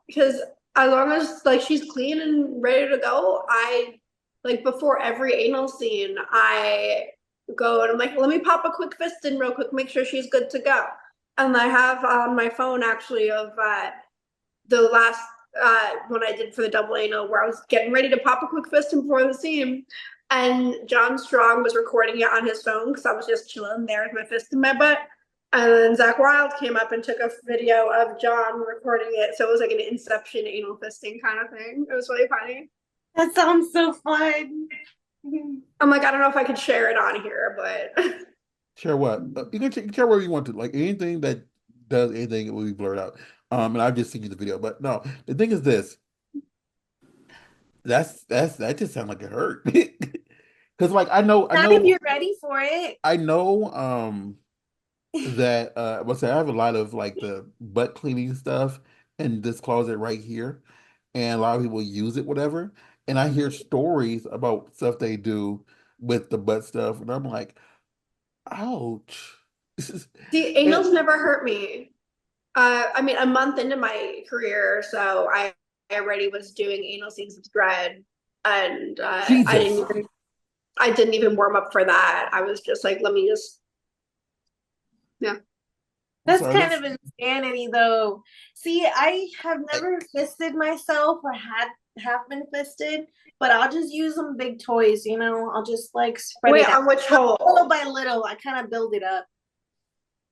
Because as long as like she's clean and ready to go, I like before every anal scene, I go and I'm like, let me pop a quick fist in real quick, make sure she's good to go. And I have on my phone actually of the last one I did for the double anal where I was getting ready to pop a quick fist in before the scene. and John Strong was recording it on his phone because I was just chilling there with my fist in my butt. And then Zach Wilde came up and took a video of John recording it. So it was like an Inception anal fisting kind of thing. It was really funny. That sounds so fun. I'm like, I don't know if I could share it on here, but Share what? You can share wherever you want to. Like anything that does anything, it will be blurred out. And I've just seen you the video. But no, the thing is this. That just sounds like it hurt. Because like Not if you're ready for it. I know that what's that? I have a lot of like the butt cleaning stuff in this closet right here, and a lot of people use it, whatever. And I hear stories about stuff they do with the butt stuff, and I'm like, ouch. see, And anal's never hurt me. I mean, a month into my career, so I already was doing anal scenes with thread, and Jesus. I didn't even warm up for that. I was just like, let me just yeah. That's So kind this, of insanity, though. See, I have I- never fisted myself or have been fisted, but I'll just use some big toys, you know. I'll just like spread Wait, it out on which little hole? by little. I kind of build it up.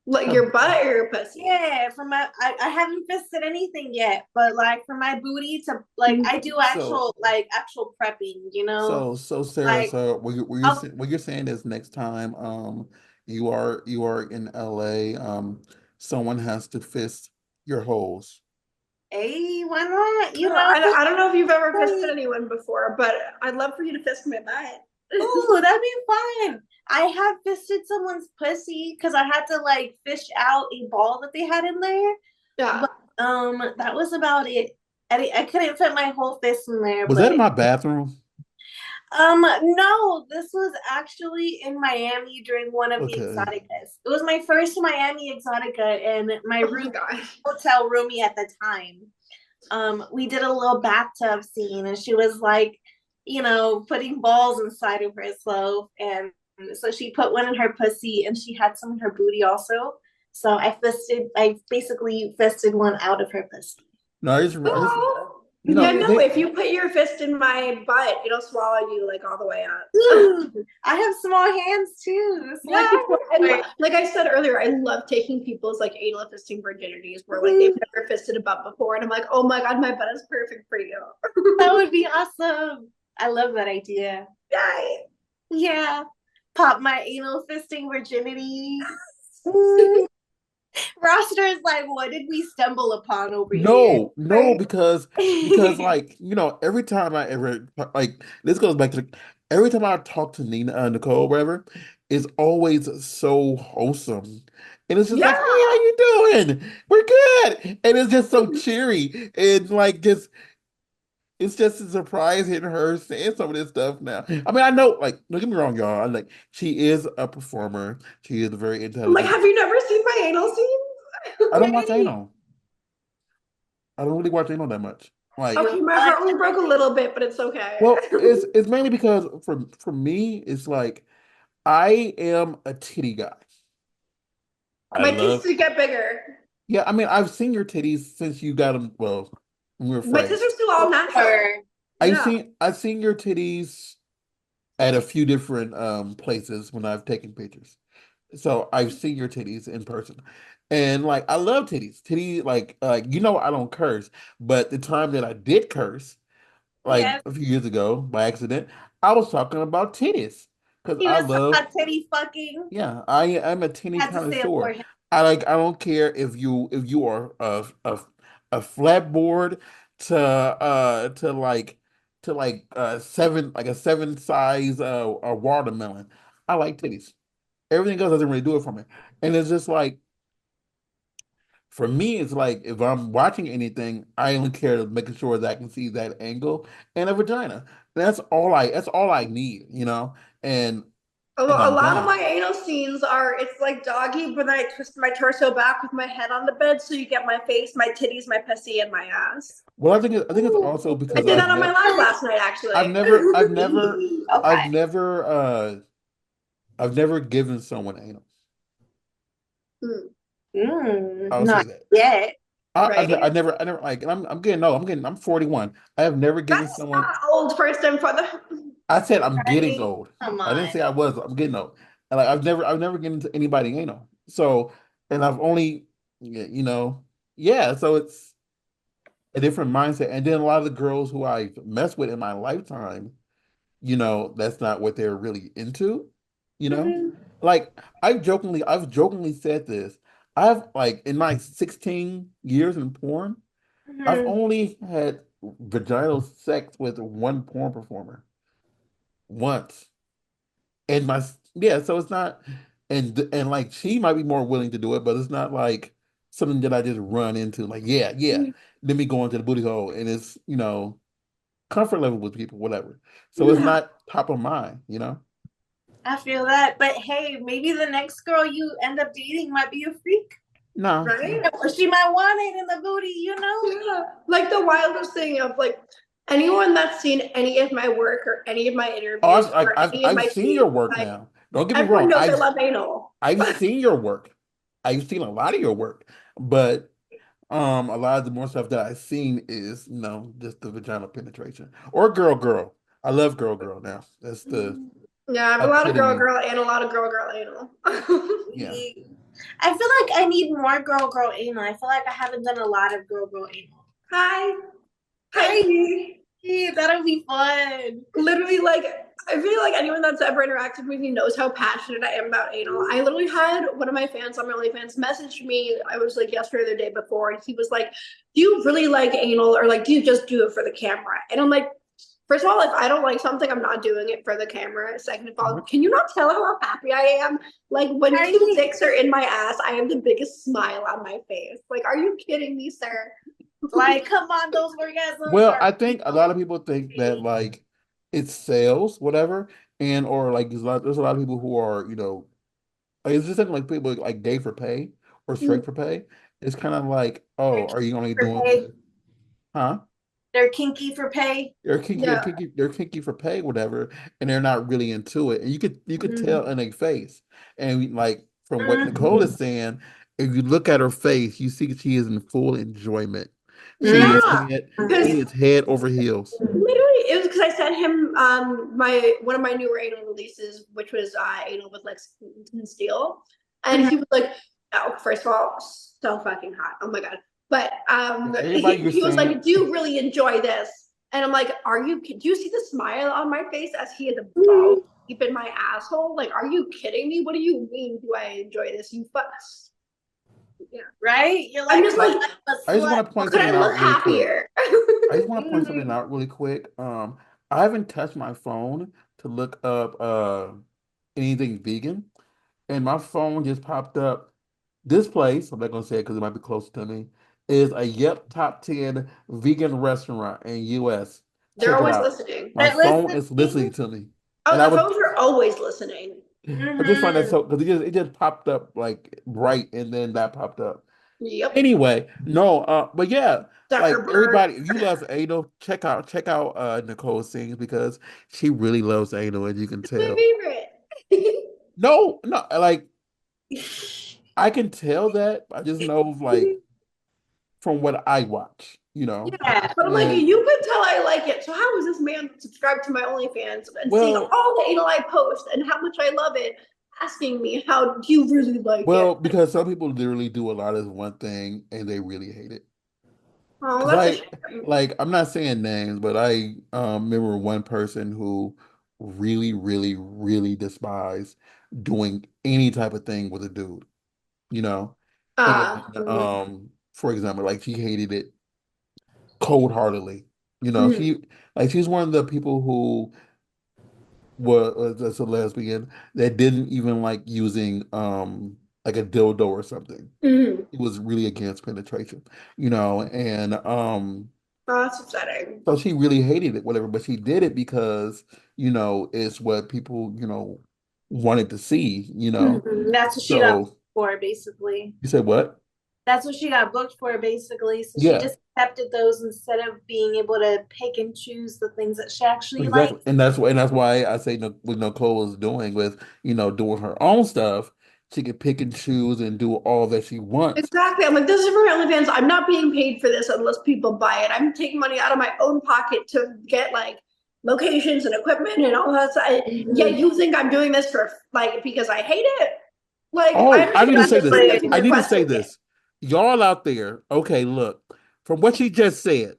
Like um, your butt or your pussy? Yeah, for my I haven't fisted anything yet, but like for my booty to like I do so actual prepping, you know. so Sarah, Like so I'll what you're saying is next time you are in LA, someone has to fist your holes. hey, why not? You know, I don't know if you've ever fisted anyone before, but I'd love for you to fist my butt. oh, that'd be fun. I have fisted someone's pussy because I had to like fish out a ball that they had in there. Yeah. But that was about it. I couldn't fit my whole fist in there, Was that but in my bathroom? no, this was actually in Miami during one of the Okay. Exoticas. It was my first Miami Exotica, and my Oh my room gosh. hotel roomie at the time. We did a little bathtub scene, and she was like, you know, putting balls inside of herself, and so she put one in her pussy, and she had some in her booty also. So I basically fisted one out of her pussy. No, Oh. you Yeah, know, no, they, if you put your fist in my butt, it'll swallow you like all the way up. Ooh, I have small hands too. Yeah, Like, like I said earlier, I love taking people's like anal fisting virginities where like they've never fisted a butt before, and I'm like, oh my god, my butt is perfect for you. that would be awesome. I love that idea. Yay. Yeah. Pop my anal fisting virginity. Roster is like, what did we stumble upon over here? no, Right? because like, every time I ever like this goes back to every time I talk to Nina, Nicole, whatever, it's always so wholesome. And it's just like, hey, Yeah. how you doing? We're good. And it's just so cheery. And like just it's just a surprise hearing her saying some of this stuff now. I mean, I know, like, don't get me wrong, y'all. I like she is a performer. She is very I'm like, intelligent. have you never seen my anal I don't scenes? watch Yay. anal. I don't really watch anal that much. Like, Okay, my heart only broke a little bit, but it's okay. well, it's mainly because for me, it's like I am a titty guy. I My tits love, did get bigger. yeah. I mean, I've seen your titties since you got them. Well, when we were My tits friends. are still all natural. Or Yeah. I've seen your titties at a few different places when I've taken pictures. So I've seen your titties in person. And like I love titties. Titty I don't curse, but the time that I did curse, like yes, a few years ago by accident, I was talking about titties. Because he I was talking love about titty fucking. Yeah, I'm a titty Had to say it for connoisseur. him. I don't care if you are a flatboard to seven like a seven size a watermelon. I like titties. Everything else doesn't really do it for me. And it's just like for me, it's like if I'm watching anything, I only care to making sure that I can see that angle and a vagina. That's all I need, and A I'm lot of done. my anal scenes are it's like doggy, but then I twist my torso back with my head on the bed, so you get my face, my titties, my pussy, and my ass. Well, I think it's also Ooh. I because did that on my live last night, I've actually. never I've never I've Okay. never I've never given someone anal. Hmm, I'll say Not that. yet. right? I never like and I'm getting 41. I have never given That's someone not old first and for the. I said I'm getting Right? old. Come I didn't on. say I was. I'm getting old. And like I've never gotten into anybody anal. So, and I've only, you know, yeah. So it's a different mindset. And then a lot of the girls who I've messed with in my lifetime, that's not what they're really into. You know, Mhm. like I've jokingly said this. I've like in my 16 years in porn, I've Mhm. only had vaginal sex with one porn performer once. And yeah, so it's not, and like she might be more willing to do it, but it's not like something that I just run into. Like, yeah, yeah. Let me go into the booty hole, and it's comfort level with people, whatever. So it's Yeah. not top of mind. I feel that. But hey, maybe the next girl you end up dating might be a freak. No, Right? no. She might want it in the booty. Yeah. Like the wildest thing of like anyone that's seen any of my work or any of my Oh, interviews or any of I've my seen your tweets, work like now. Don't get me everyone wrong. knows I love anal. I've seen your work. I've seen a lot of your work, but a lot of the more stuff that I've seen is, just the vaginal penetration or girl, girl. I love girl, girl now. That's the Yeah, I have a lot of girl epitome. girl and a lot of girl girl anal. Yeah. I feel like I need more girl girl anal. I feel like I haven't done a lot of girl girl anal. Hi. Hi. Hi, that'll be fun. Literally, like, I feel like anyone that's ever interacted with me knows how passionate I am about anal. I literally had one of my fans on my OnlyFans message me, I was like yesterday or the day before, and he was like, do you really like anal, or like, do you just do it for the camera? And I'm like, first of all, if I don't like something, I'm not doing it for the camera. Second of all, can you not tell how happy I am? Like, when two Right? dicks are in my ass, I have the biggest smile on my face. Like, are you kidding me, sir? Like, come on, those orgasms Well, are I think a lot of people think that like it sells, whatever, and or like there's a lot of people who are, like, it's just like people like gay for pay or straight for pay. It's kind of like, they're oh, are you kinky only for doing pay. this? Huh? They're kinky for pay. Yeah. They're kinky for pay, whatever, and they're not really into it. And you could tell in their face. And like from what Nicole is Mhm. saying, if you look at her face, you see she is in full enjoyment. Yeah. Because She is head over heels. literally, it was because I sent him my one of my newer anal releases, which was anal with Lex and Steel, and he was like, "Oh, first of all, so fucking hot! Oh my god!" But Everybody you're he was saying, like, "Do you really enjoy this?" And I'm like, "Are you? Do you see the smile on my face as he had the ball deep in my asshole? Like, are you kidding me? What do you mean? Do I enjoy this? You fucks." Yeah. Right? You're I'm like, just come like, on, I'm a I just slut. want to point could I something look out really quick. happier? I just want to point something Mhm. out really quick. I haven't touched my phone to look up anything vegan, and my phone just popped up. This place, I'm not gonna say it because it might be close to me, is a Yep top 10 vegan restaurant in US. They're Check it always out. listening. My They're phone is listening. listening to me, Oh, and I the was phones are always listening. I just find that Hmm. so because it just popped up like bright, and then that popped up. Yep. Anyway, no, but yeah, like Zuckerberg. everybody, if you love anal, check out Nicole sings because she really loves anal, as you can It's my tell. favorite. No, no, like I can tell that. I just know like from what I watch. Yeah. But I'm like, And you can tell I like it. So how is this man subscribed to my OnlyFans and seeing well, all the anal I post and how much I love it, asking me how do you really like it? because some people literally do a lot of one thing and they really hate it. Oh, Because that's a I shame. like I'm not saying names, but I remember one person who really, really, really despised doing any type of thing with a dude, you know? And for example, like she hated it cold-heartedly. mhm. She's one of the people who was as a lesbian that didn't even like using like a dildo or something. Mhm. He was really against penetration, and Oh, that's upsetting. so she really hated it, whatever, but she did it because, it's what people, wanted to see. Mhm. That's what she got So booked for, basically. you said what? That's what she got booked for, basically. So she Yeah, just accepted those instead of being able to pick and choose the things that she actually exactly. likes. And that's why I say what Nicole is doing with, doing her own stuff. She can pick and choose and do all that she wants. Exactly. I'm like, this is for my OnlyFans. I'm not being paid for this unless people buy it. I'm taking money out of my own pocket to get like locations and equipment and all that stuff. Yeah, Mhm. you think I'm doing this for like because I hate it? Like I Oh, I need to understand say you this. Exactly. physically I need to say requesting it. this. Y'all out there, okay, look, from what she just said,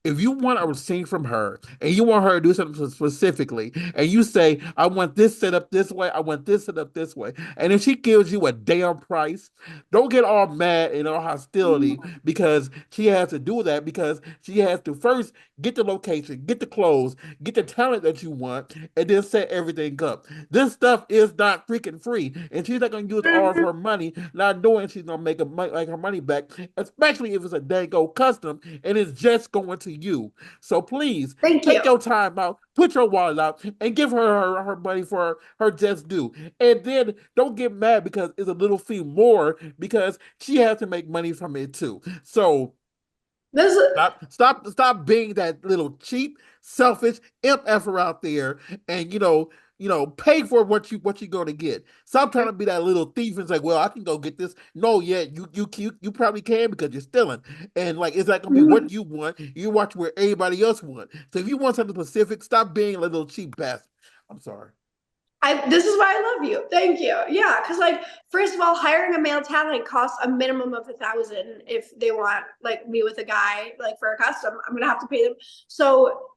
if you want a receipt from her and you want her to do something specifically, and you say, I want this set up this way, I want this set up this way, and if she gives you a damn price, don't get all mad and all hostility because she has to do that because she has to first get the location, get the clothes, get the talent that you want, and then set everything up. This stuff is not freaking free, and she's not gonna use all of Mhm. her money, not knowing she's gonna make like her money back, especially if it's a dang old custom and it's just going to you. So please Thank take you. your time out, put your wallet out, and give her money for her just due. And then don't get mad because it's a little fee more because she has to make money from it too. So This stop being that little cheap, selfish imp effer out there, and pay for what you're gonna get. Stop trying to be that little thief and say, "Well, I can go get this." No, yeah, you probably can because you're stealing, and like it's not gonna be what you want. You watch where everybody else want. So if you want something specific, stop being a little cheap bastard. I'm sorry. this is why I love you. Thank you. Yeah, because like first of all, hiring a male talent costs a minimum of 1,000 if they want like me with a guy like for a custom. I'm gonna have to pay them. So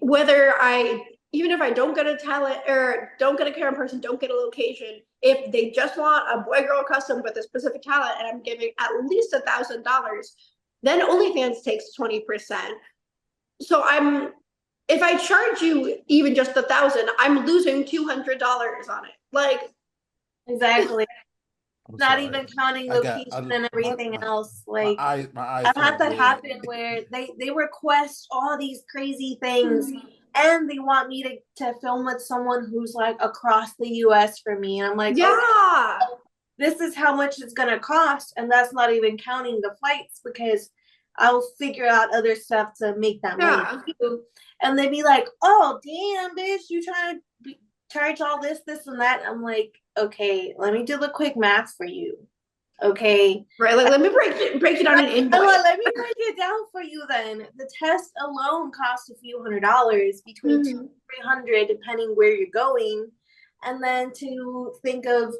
whether I even if I don't get a talent or don't get a camera person, don't get a location, if they just want a boy girl custom with a specific talent and I'm giving at least $1,000, then OnlyFans takes 20%. So I'm if I charge you even just 1,000, I'm losing $200 on it. Like, Exactly. I'm Not sorry. even counting I got location and everything else. my Like eyes I've had turn that red. happen where they request all these crazy things and they want me to film with someone who's like across the US for me. And I'm like, okay, yeah, this is how much it's gonna cost, and that's not even counting the flights because I'll figure out other stuff to make that money yeah. too. And they'd be like, "Oh, damn, bitch, you trying to charge all this, and that?" I'm like, "Okay, let me do the quick math for you. Okay, Right. Like, let me break it on an invoice. let me break it down for you. Then the test alone costs a few $100s, between two Mhm. and 300, depending where you're going, and then to think of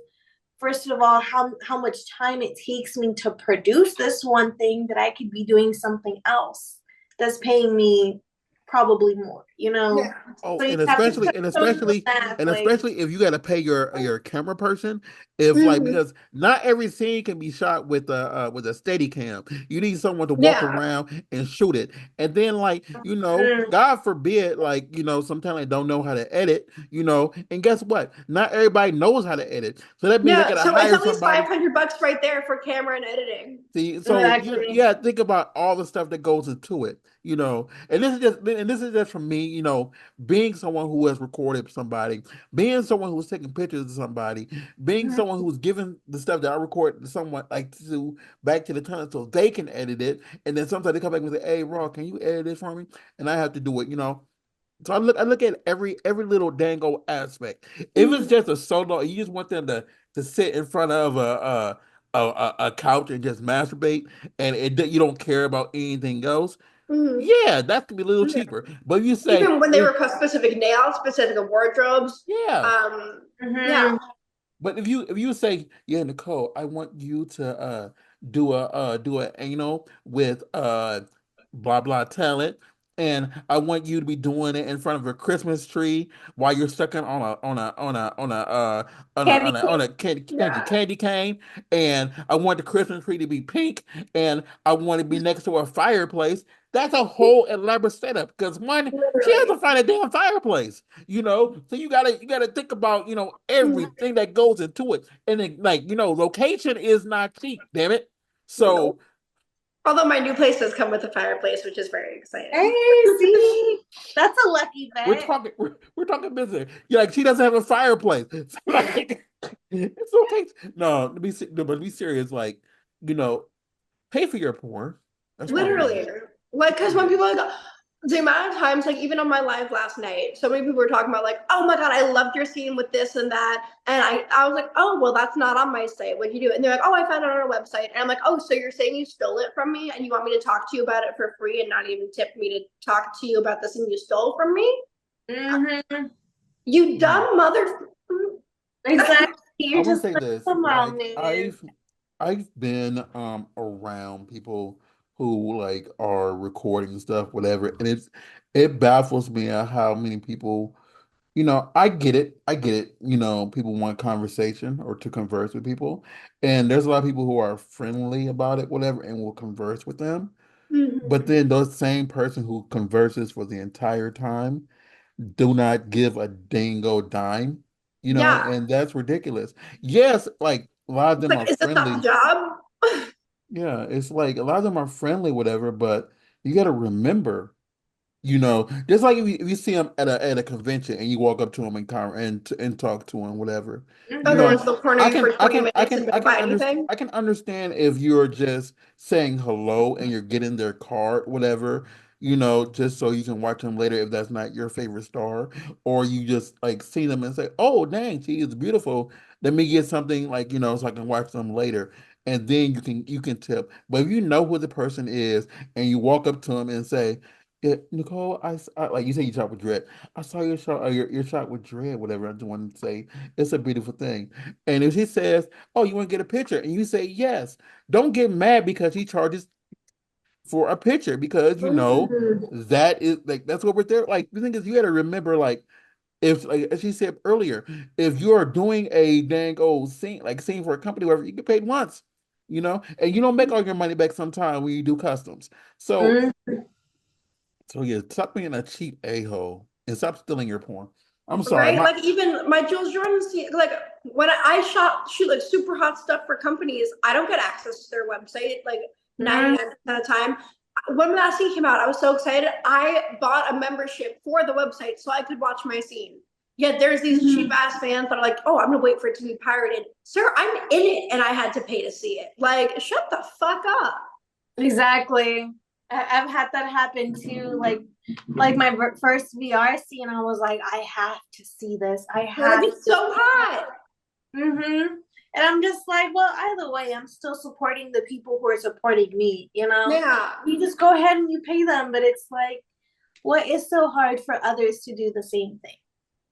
first of all how much time it takes me to produce this one thing that I could be doing something else that's paying me probably more, you know. Yeah. Oh, So you and have to especially and show you the especially math, and like especially if you got to pay your camera person, if like Mhm. because not every scene can be shot with a steady cam. You need someone to walk Yeah. around and shoot it, and then like mm, God forbid, like sometimes they don't know how to edit, and guess what? Not everybody knows how to edit, so that means they Yeah. gotta So it's hire at least somebody. $500 right there for camera and editing. See, so you exactly. gotta think about all the stuff that goes into it, and this is just from me, being someone who has recorded somebody, being someone who's taking pictures of somebody, being Mhm. someone who's given the stuff that I record to someone like to back to the talent so they can edit it, and then sometimes they come back and say, "Hey, Raw, can you edit this for me?" And I have to do it. So I look at every little dango aspect. If it's Mhm. just a solo, you just want them to sit in front of a couch and just masturbate, and you don't care about anything else. Mhm. Yeah, that could be a little Yeah. cheaper. But you say, Even when they request specific nails, specific wardrobes. yeah, Yeah. Mhm. but if you say, yeah, Nicole, I want you to do a anal with blah blah talent, and I want you to be doing it in front of a Christmas tree while you're stuck Candy on cane. a Yeah. candy cane, and I want the Christmas tree to be pink, and I want to be next to a fireplace. That's a whole elaborate setup because one, she has Literally. to find a damn fireplace. So you gotta think about everything that goes into it, and then, like location is not cheap, damn it. Nope. So Although my new place does come with a fireplace, which is very exciting. Hey, see, that's a lucky we're vet. talking we're talking business. Yeah, like she doesn't have a fireplace. So, like, it's okay. No, no, but to be serious, like you know, pay for your porn. That's what I'm saying. Literally. Like, because when people like, the amount of times, like, even on my live last night, so many people were talking about, like, oh my God, I loved your scene with this and that. And I was like, oh, well, that's not on my site. What'd you do? And they're like, oh, I found it on our website. And I'm like, oh, so you're saying you stole it from me and you want me to talk to you about it for free and not even tip me to talk to you about this thing you stole from me? Mm-hmm. You dumb mother. Exactly. I You're want just to say like, this, come on, like man. I've been around people who like are recording stuff, whatever, and it baffles me at how many people, I get it. I get it. People want conversation or to converse with people, and there's a lot of people who are friendly about it, whatever, and will converse with them. But Mhm. then those same person who converses for the entire time do not give a dingo dime, Yeah. and that's ridiculous. Yes, like a lot of It's them like, are is this not the friendly. job? Yeah, it's like a lot of them are friendly, whatever, but you got to remember, just like if you see them at a convention and you walk up to them and talk to them, whatever, you Otherwise, know, they'll corner I you can for I 20 can I minutes can and I don't can buy understand anything. I can understand if you're just saying hello and you're getting their card, whatever, just so you can watch them later if that's not your favorite star, or you just like see them and say, "Oh, dang, she is beautiful. Let me get something like so I can watch them later." And then you can tip. But if you know who the person is and you walk up to them and say, yeah, Nicole, like you say you shot with Dread. I saw your shot, your shot with Dread, whatever. I just want to say it's a beautiful thing. And if she says, "Oh, you want to get a picture," and you say yes, don't get mad because he charges for a picture because Mhm. that is like that's what we're there. Like the thing is, you got to remember, like if like as she said earlier, if you are doing a dang old scene for a company, whatever, you get paid once, and you don't make all your money back sometime when you do customs. So Mhm. So yeah, stop being a cheap a-hole and stop stealing your porn. I'm sorry, Right? Like even my Jules Jordan, like when I shoot like super hot stuff for companies, I don't get access to their website like Mhm. 99% of the time. When that scene came out, I was so excited. I bought a membership for the website so I could watch my scene. Yet there's these cheap Mhm. ass fans that are like, oh, I'm gonna wait for it to be pirated. Sir, I'm in it and I had to pay to see it. Like, shut the fuck up. Exactly. I've had that happen too. Like my first VR scene, I was like, I have to see this. I They're like, have it's to. so hot. Mm-hmm. And I'm just like, well, either way, I'm still supporting the people who are supporting me, you know? Yeah. You just go ahead and you pay them, but it's like, what is so hard for others to do the same thing?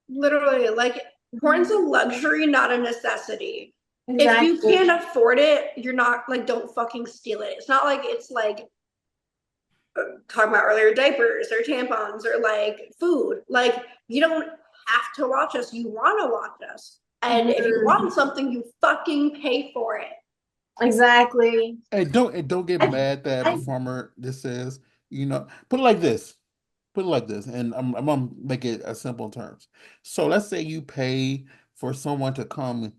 Literally, like porn's a Mhm. luxury, not a necessity. If you Exactly. can't afford it, you're not like don't fucking steal it. It's not like it's like talking about earlier diapers or tampons or like food. Like you don't have to watch us. You want to watch us. And if you Mhm. want something, you fucking pay for it. Exactly. and don't get I, mad that I, performer this is, put it like this. Put it like this, and I'm gonna make it a simple terms. So let's say you pay for someone to come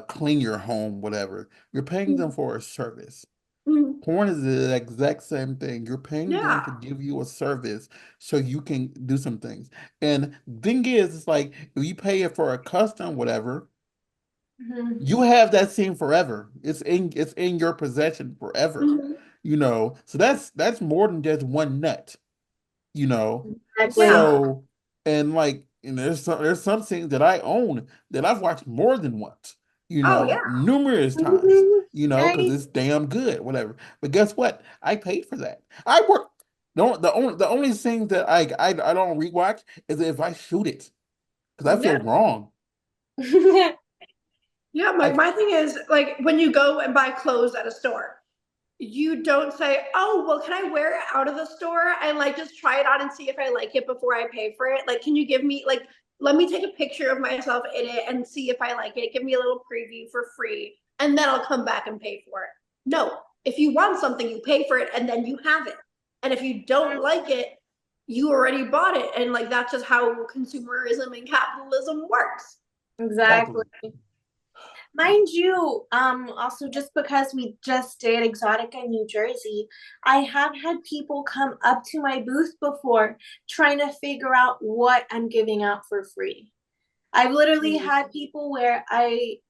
clean your home, whatever. You're paying them for a service. Mhm. Porn is the exact same thing. You're paying them Yeah. to give you a service so you can do some things. And thing is, it's like if you pay it for a custom, whatever, Mhm. you have that scene forever. It's in your possession forever. Mhm. So that's more than just one nut, you know. Exactly. Yeah. So and like there's some scenes that I own that I've watched more than once, Oh yeah. numerous times, Mhm. because Right. it's damn good, whatever. But guess what? I paid for that. I work. The only thing that I don't rewatch is if I shoot it because I Yeah. feel wrong. Yeah. I My thing is like when you go and buy clothes at a store, you don't say, "Oh, well, can I wear it out of the store and like just try it on and see if I like it before I pay for it? Like, can you give me like let me take a picture of myself in it and see if I like it. Give me a little preview for free, and then I'll come back and pay for it." No, if you want something, you pay for it and then you have it. And if you don't like it, you already bought it. And like that's just how consumerism and capitalism works. Exactly. exactly. Mind you, also just because we just did Exotica New Jersey, I have had people come up to my booth before trying to figure out what I'm giving out for free. I've literally had people where I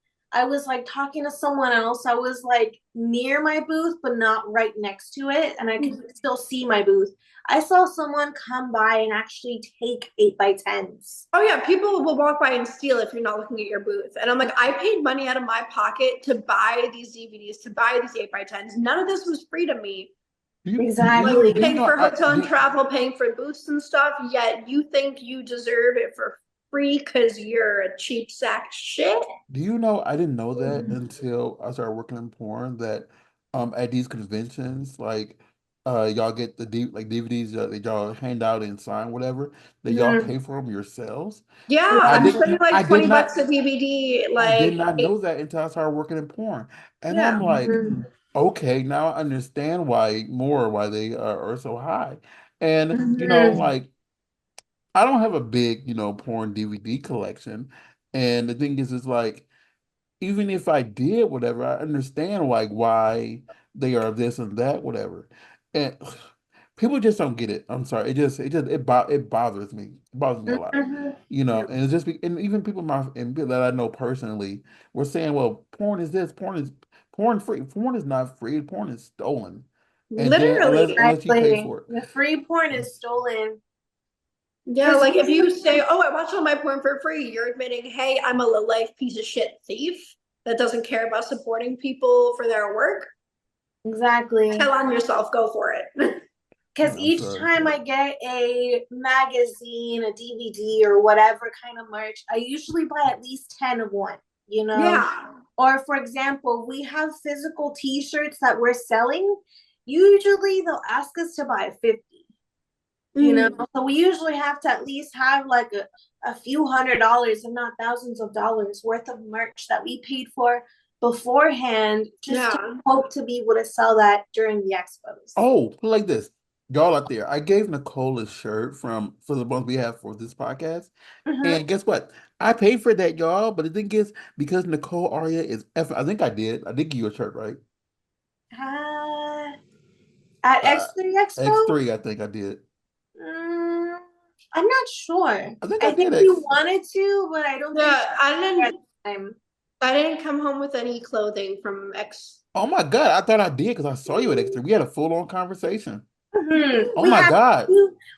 was like talking to someone else. I was like near my booth, but not right next to it, and I could still see my booth. I saw someone come by and actually take 8x10s. Oh yeah, people will walk by and steal if you're not looking at your booth. And I'm like, I paid money out of my pocket to buy these DVDs, to buy these 8x10s. None of this was free to me. Like Exactly. do you paying know for hotel and travel, paying for booths and stuff, yet you think you deserve it for free because you're a cheap sack shit? do you know I didn't know that until I started working in porn that at these conventions like y'all get the like DVDs that y'all hand out and sign whatever that y'all Mhm. pay for them yourselves. Yeah, I I'm did spending I like did 20 not bucks a DVD. I did Like, not know that until I started working in porn. And I'm yeah. like, Mhm. okay, now I understand why they are so high. And Mhm. like I don't have a big, porn DVD collection. And the thing is like even if I did whatever, I understand like why they are this and that, whatever. And people just don't get it. I'm sorry. It bothers me. It bothers me a lot. Mhm. And it's just and even people that I know personally were saying, well, porn is this, porn free. Porn is not free. Porn is stolen. And then Literally. unless you pay Exactly. for The free porn is stolen. Yeah, Because like if you say, "Oh, I watch all my porn for free," you're admitting, "Hey, I'm a low life piece of shit thief that doesn't care about supporting people for their work." exactly. Tell on yourself, go for it. Because I'm each sorry. time I get a magazine, a DVD, or whatever kind of merch, I usually buy at least 10 of one, you know? Yeah. Or, for example, we have physical t shirts that we're selling. Usually they'll ask us to buy 50, you know? Mm, So we usually have to at least have like a few $100s, if not thousands of dollars worth of merch that we paid for beforehand just to yeah. hope to be able to sell that during the expos. Oh, put it like this. Y'all out there, I gave Nicole a shirt for the ones we have for this podcast. Mhm. And guess what? I paid for that, y'all. But the thing is, because Nicole Aria is F, I think I did. I did give you a shirt, right? Uh, at Uh, X3 Expo? X3, I think I did. Mm, I'm not sure. I think I I did think you X. wanted to, but I don't think Yeah, she was at the time. I didn't come home with any clothing from X. Oh my God, I thought I did because I saw you at X3. We had a full-on conversation. Mhm. Oh my God.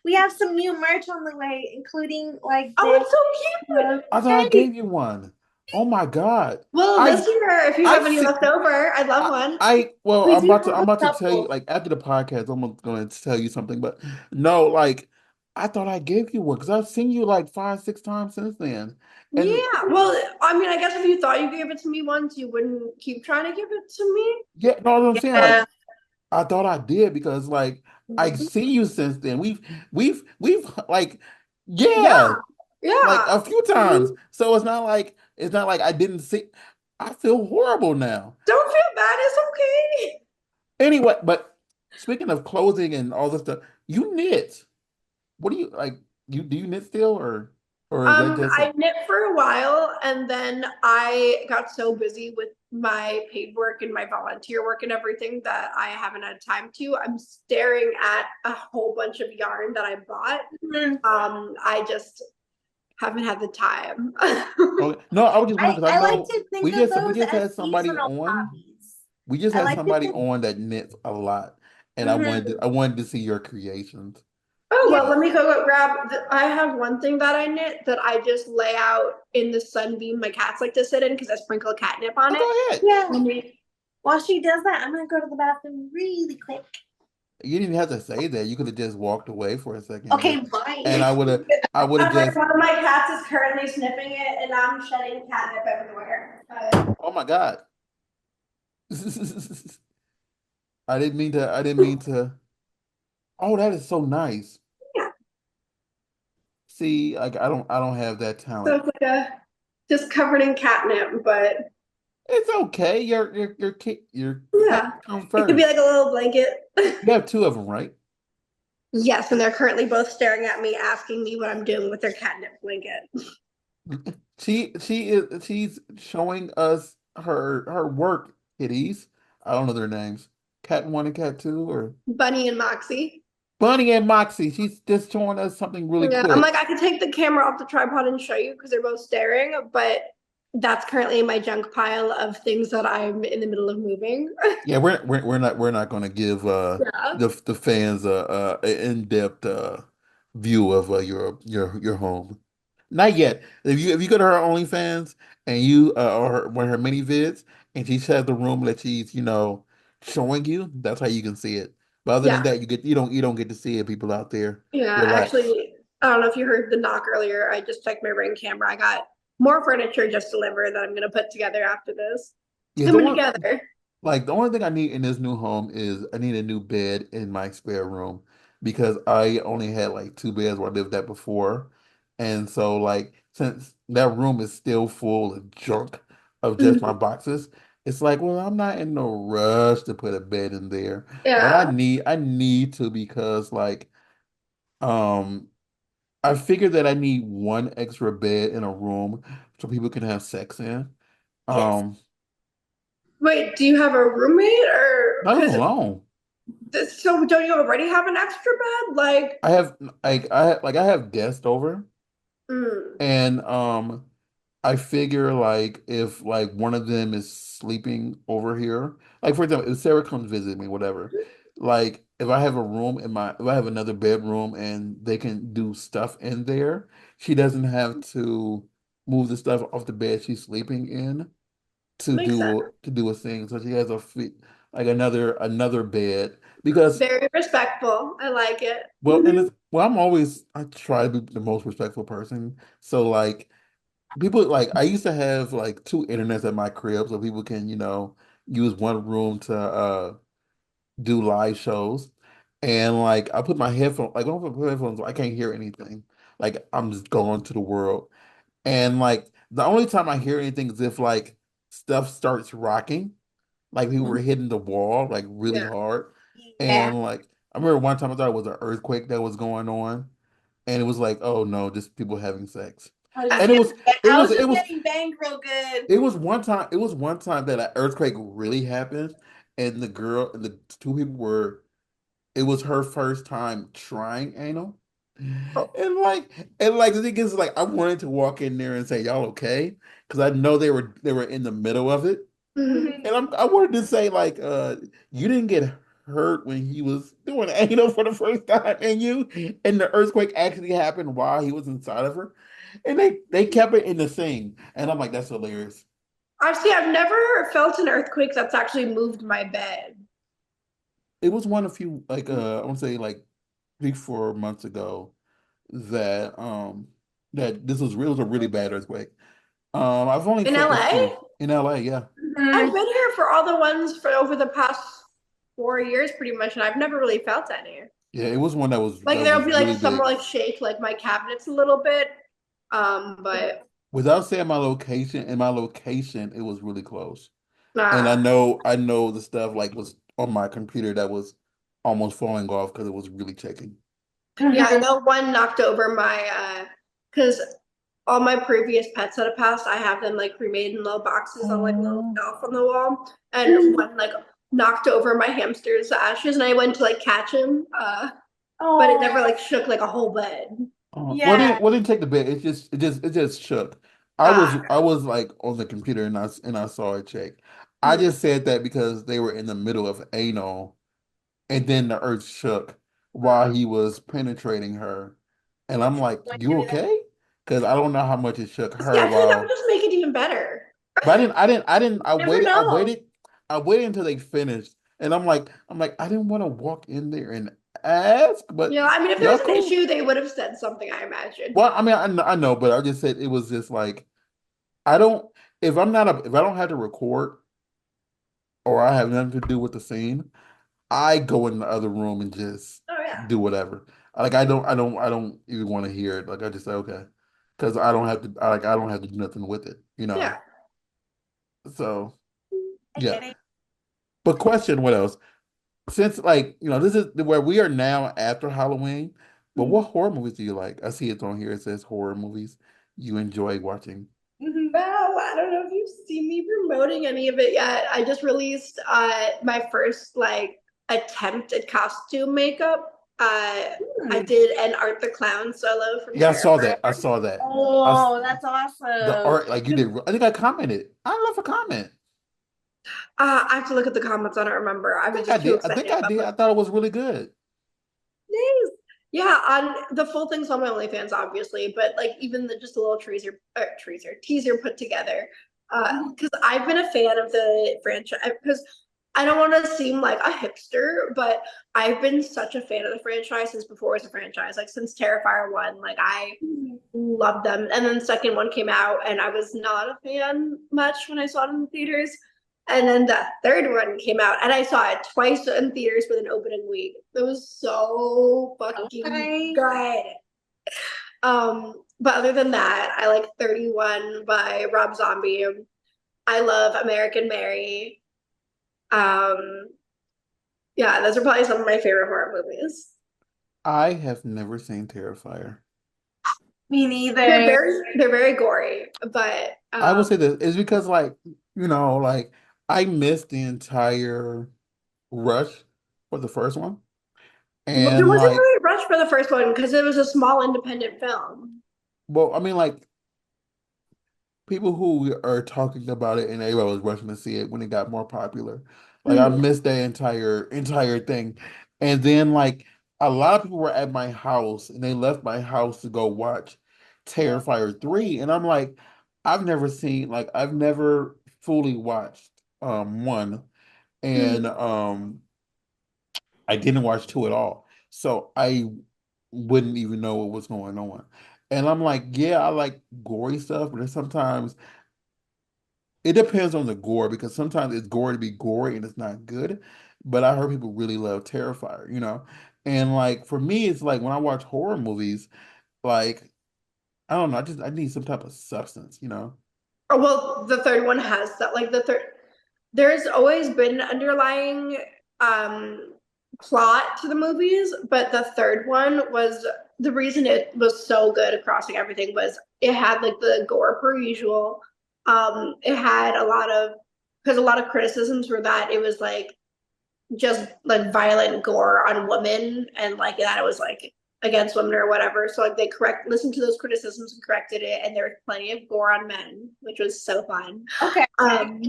We have some new merch on the way, including like Oh, this. it's so cute. I thought I Hey, gave you one. Oh my God. Well, I this year, if you I have any see left over, I'd love I, one. well, we do I'm have about a to tell you couple. like after the podcast, I'm going to tell you something, but no, like I thought I gave you one because I've seen you like 5, 6 times since then. And Yeah. Well, I mean, I guess if you thought you gave it to me once, you wouldn't keep trying to give it to me. yeah, no, what I'm saying like Yeah. I thought I did because like I've seen you since then. We've like Yeah. yeah, like Yeah. a few times. So it's not like I didn't see. I feel horrible now. Don't feel bad. It's okay. Anyway, but speaking of clothing and all this stuff, you knit. What do you like? You do you knit still, or is that just I knit for a while and then I got so busy with my paid work and my volunteer work and everything that I haven't had time to. I'm staring at a whole bunch of yarn that I bought. Mhm. I just haven't had the time. okay? No, I was just wondering because I I like know to think of we those just as had somebody seasonal on. hobbies. We just I had like to somebody think, on that knits a lot, and mhm. I wanted to see your creations. Oh, Yeah, well, let me go grab. I have one thing that I knit that I just lay out in the sunbeam my cats like to sit in because I sprinkle catnip on Oh, it. go ahead. yeah. Let me. While she does that, I'm gonna go to the bathroom really quick. You didn't even have to say that. You could have just walked away for a second, Okay, and bye. I would have I'm like, just. one of my cats is currently sniffing it, and I'm shedding catnip everywhere. Oh my God. I didn't mean to. Oh, that is so nice. Yeah, See, like I don't have that so talent. it's like a just covered in catnip, but It's okay. Your cat yeah, comes it could be first. like a little blanket. You have two of them, right? Yes, and they're currently both staring at me, asking me what I'm doing with their catnip blanket. She's showing us her work kitties. I don't know their names. Cat one and cat two, or Bunny and Moxie. Bunny and Moxie. She's just showing us something really Yeah, I'm quick. like, I could take the camera off the tripod and show you because they're both staring, but that's currently in my junk pile of things that I'm in the middle of moving. Yeah, we're not going to give Yeah. the fans a in-depth view of your home. Not yet. If you go to her OnlyFans and you or one of her mini vids and she has the room that she's showing you, that's how you can see it. But other than Yeah. that, you don't get to see it. People out there Yeah, relax. actually, I don't know if you heard the knock earlier. I just checked my Ring camera. I got more furniture just delivered that I'm gonna put together after this. It's Yeah, the coming one together. like the only thing I need in this new home is I need a new bed in my spare room because I only had like two beds where I lived at before. And so like since that room is still full of junk of just my Mhm. boxes, it's like, well, I'm not in no rush to put a bed in there. But Yeah, I need to because like um I figured that I need one extra bed in a room so people can have sex in. Yes. Um wait, do you have a roommate or I live because alone. so don't you already have an extra bed? Like, I have I have guests over mm, and I figure like if like one of them is sleeping over here, like for example, if Sarah comes visit me, whatever, like if I have a room in my if I have another bedroom and they can do stuff in there, she doesn't have to move the stuff off the bed she's sleeping in makes sense. to do a thing. So she has a like another bed because Very respectful. I like it. well, and it's well, I try to be the most respectful person. So like people like I used to have like two internets at my crib so people can, use one room to do live shows. And like I put my headphones like when I put my headphones on, I can't hear anything. Like I'm just going to the world. And like the only time I hear anything is if like stuff starts rocking, like people were hitting the wall like really Yeah. hard. Yeah. And like I remember one time I thought it was an earthquake that was going on. And it was like, oh no, just people having sex. And I was just getting banged real good. it was one time that an earthquake really happened, and the two people were, it was her first time trying anal. Oh, And like the thing is like I wanted to walk in there and say, y'all okay? Because I know they were in the middle of it. mhm. Mhm. And I wanted to say like you didn't get hurt when he was doing anal for the first time and the earthquake actually happened while he was inside of her. And they kept it in the thing. And I'm like, that's hilarious. I've never felt an earthquake that's actually moved my bed. It was one a few like I want to say like 3 4 months ago that that this was real was a really bad earthquake. I've only In felt a LA? few in LA, yeah. I've Mhm. been here for all the ones for over the past 4 years, pretty much, and I've never really felt any. Yeah, it was one Like that was there'll be like really some big. like shake like my cabinets a little bit. But Without saying my location, it was really close. And uh I know the stuff like was on my computer that was almost falling off because it was really shaking. yeah, I Mhm. know one knocked over my because all my previous pets that have passed, I have them like cremated in little boxes on like a little Oh. shelf on the wall. And one like knocked over my hamster's ashes and I went to like catch him. But it Oh, never like shook like a whole bed. yeah. Well, didn't take the bait. It just shook. Ah, I was like on the computer and I saw it shake. I mm. just said that because they were in the middle of anal and then the earth shook while he was penetrating her. And I'm like, you okay? Because I don't know how much it shook See, her I feel like that would while just make it even better. but Never know. I waited until they finished. And I'm like, I didn't want to walk in there and ask, but I mean, if there y'all was an cool. issue, they would have said something, I imagine. Well, I mean, I know, but I just said it was just like I don't if I don't have to record or I have nothing to do with the scene, I go in the other room and just Oh yeah. do whatever. Like I don't even want to hear it. Like I just say okay, because I don't have to do nothing with it, you Yeah. know. So I yeah. get it. But question, what else? Since like this is where we are now after Halloween. But what horror movies do you like? I see it's on here. It says horror movies you enjoy watching. Mhm. Well, I don't know if you've seen me promoting any of it yet. I just released my first like attempt at costume makeup. I Hmm. did an Art the Clown solo from Yeah, I saw Terrifier. that. I saw that. I s- Oh, that's the awesome. art like you did. I think I commented. I left a comment. I have to look at the comments. I don't remember. I I was think I just too did. I think excited I about did. it. I thought it was really good. Nice. Yeah, on the full thing's on my OnlyFans, obviously, but like even the just a little teaser put together. Mhm. Because I've been a fan of the franchise. Because I don't want to seem like a hipster, but I've been such a fan of the franchise since before it was a franchise. Like since Terrifier 1, like I love them. And then the second one came out and I was not a fan much when I saw it in the theaters. And then the third one came out and I saw it twice in theaters with an opening week. It was so fucking Okay. good. But other than that, I like 31 by Rob Zombie. I love American Mary. Um, yeah, those are probably some of my favorite horror movies. I have never seen Terrifier. Me They're neither. very gory, but I would say that it's because like I missed the entire rush for the first one. well, there And wasn't like, really a rush for the first one because it was a small independent film. well, I mean like people who are talking about it and everybody was rushing to see it when it got more popular. Like I Mhm. missed that entire thing. And then like a lot of people were at my house and they left my house to go watch Terrifier 3. And I'm like, I've never fully watched one and Mhm. I didn't watch two at all. So I wouldn't even know what was going on. And I'm like, yeah, I like gory stuff, but there's sometimes it depends on the gore because sometimes it's gory to be gory and it's not good. But I heard people really love Terrifier, you know? And like for me, it's like when I watch horror movies, like I don't know, I need some type of substance, you know? Oh, well, the third one has that. Like the third, there's always been an underlying um plot to the movies, but the third one was the reason it was so good across like everything was it had like the gore per usual. It had a lot of because a lot of criticisms were that it was like just like violent gore on women and like that it was like against women or whatever. So like they listened to those criticisms and corrected it, and there was plenty of gore on men, which was so fun. Okay. Um,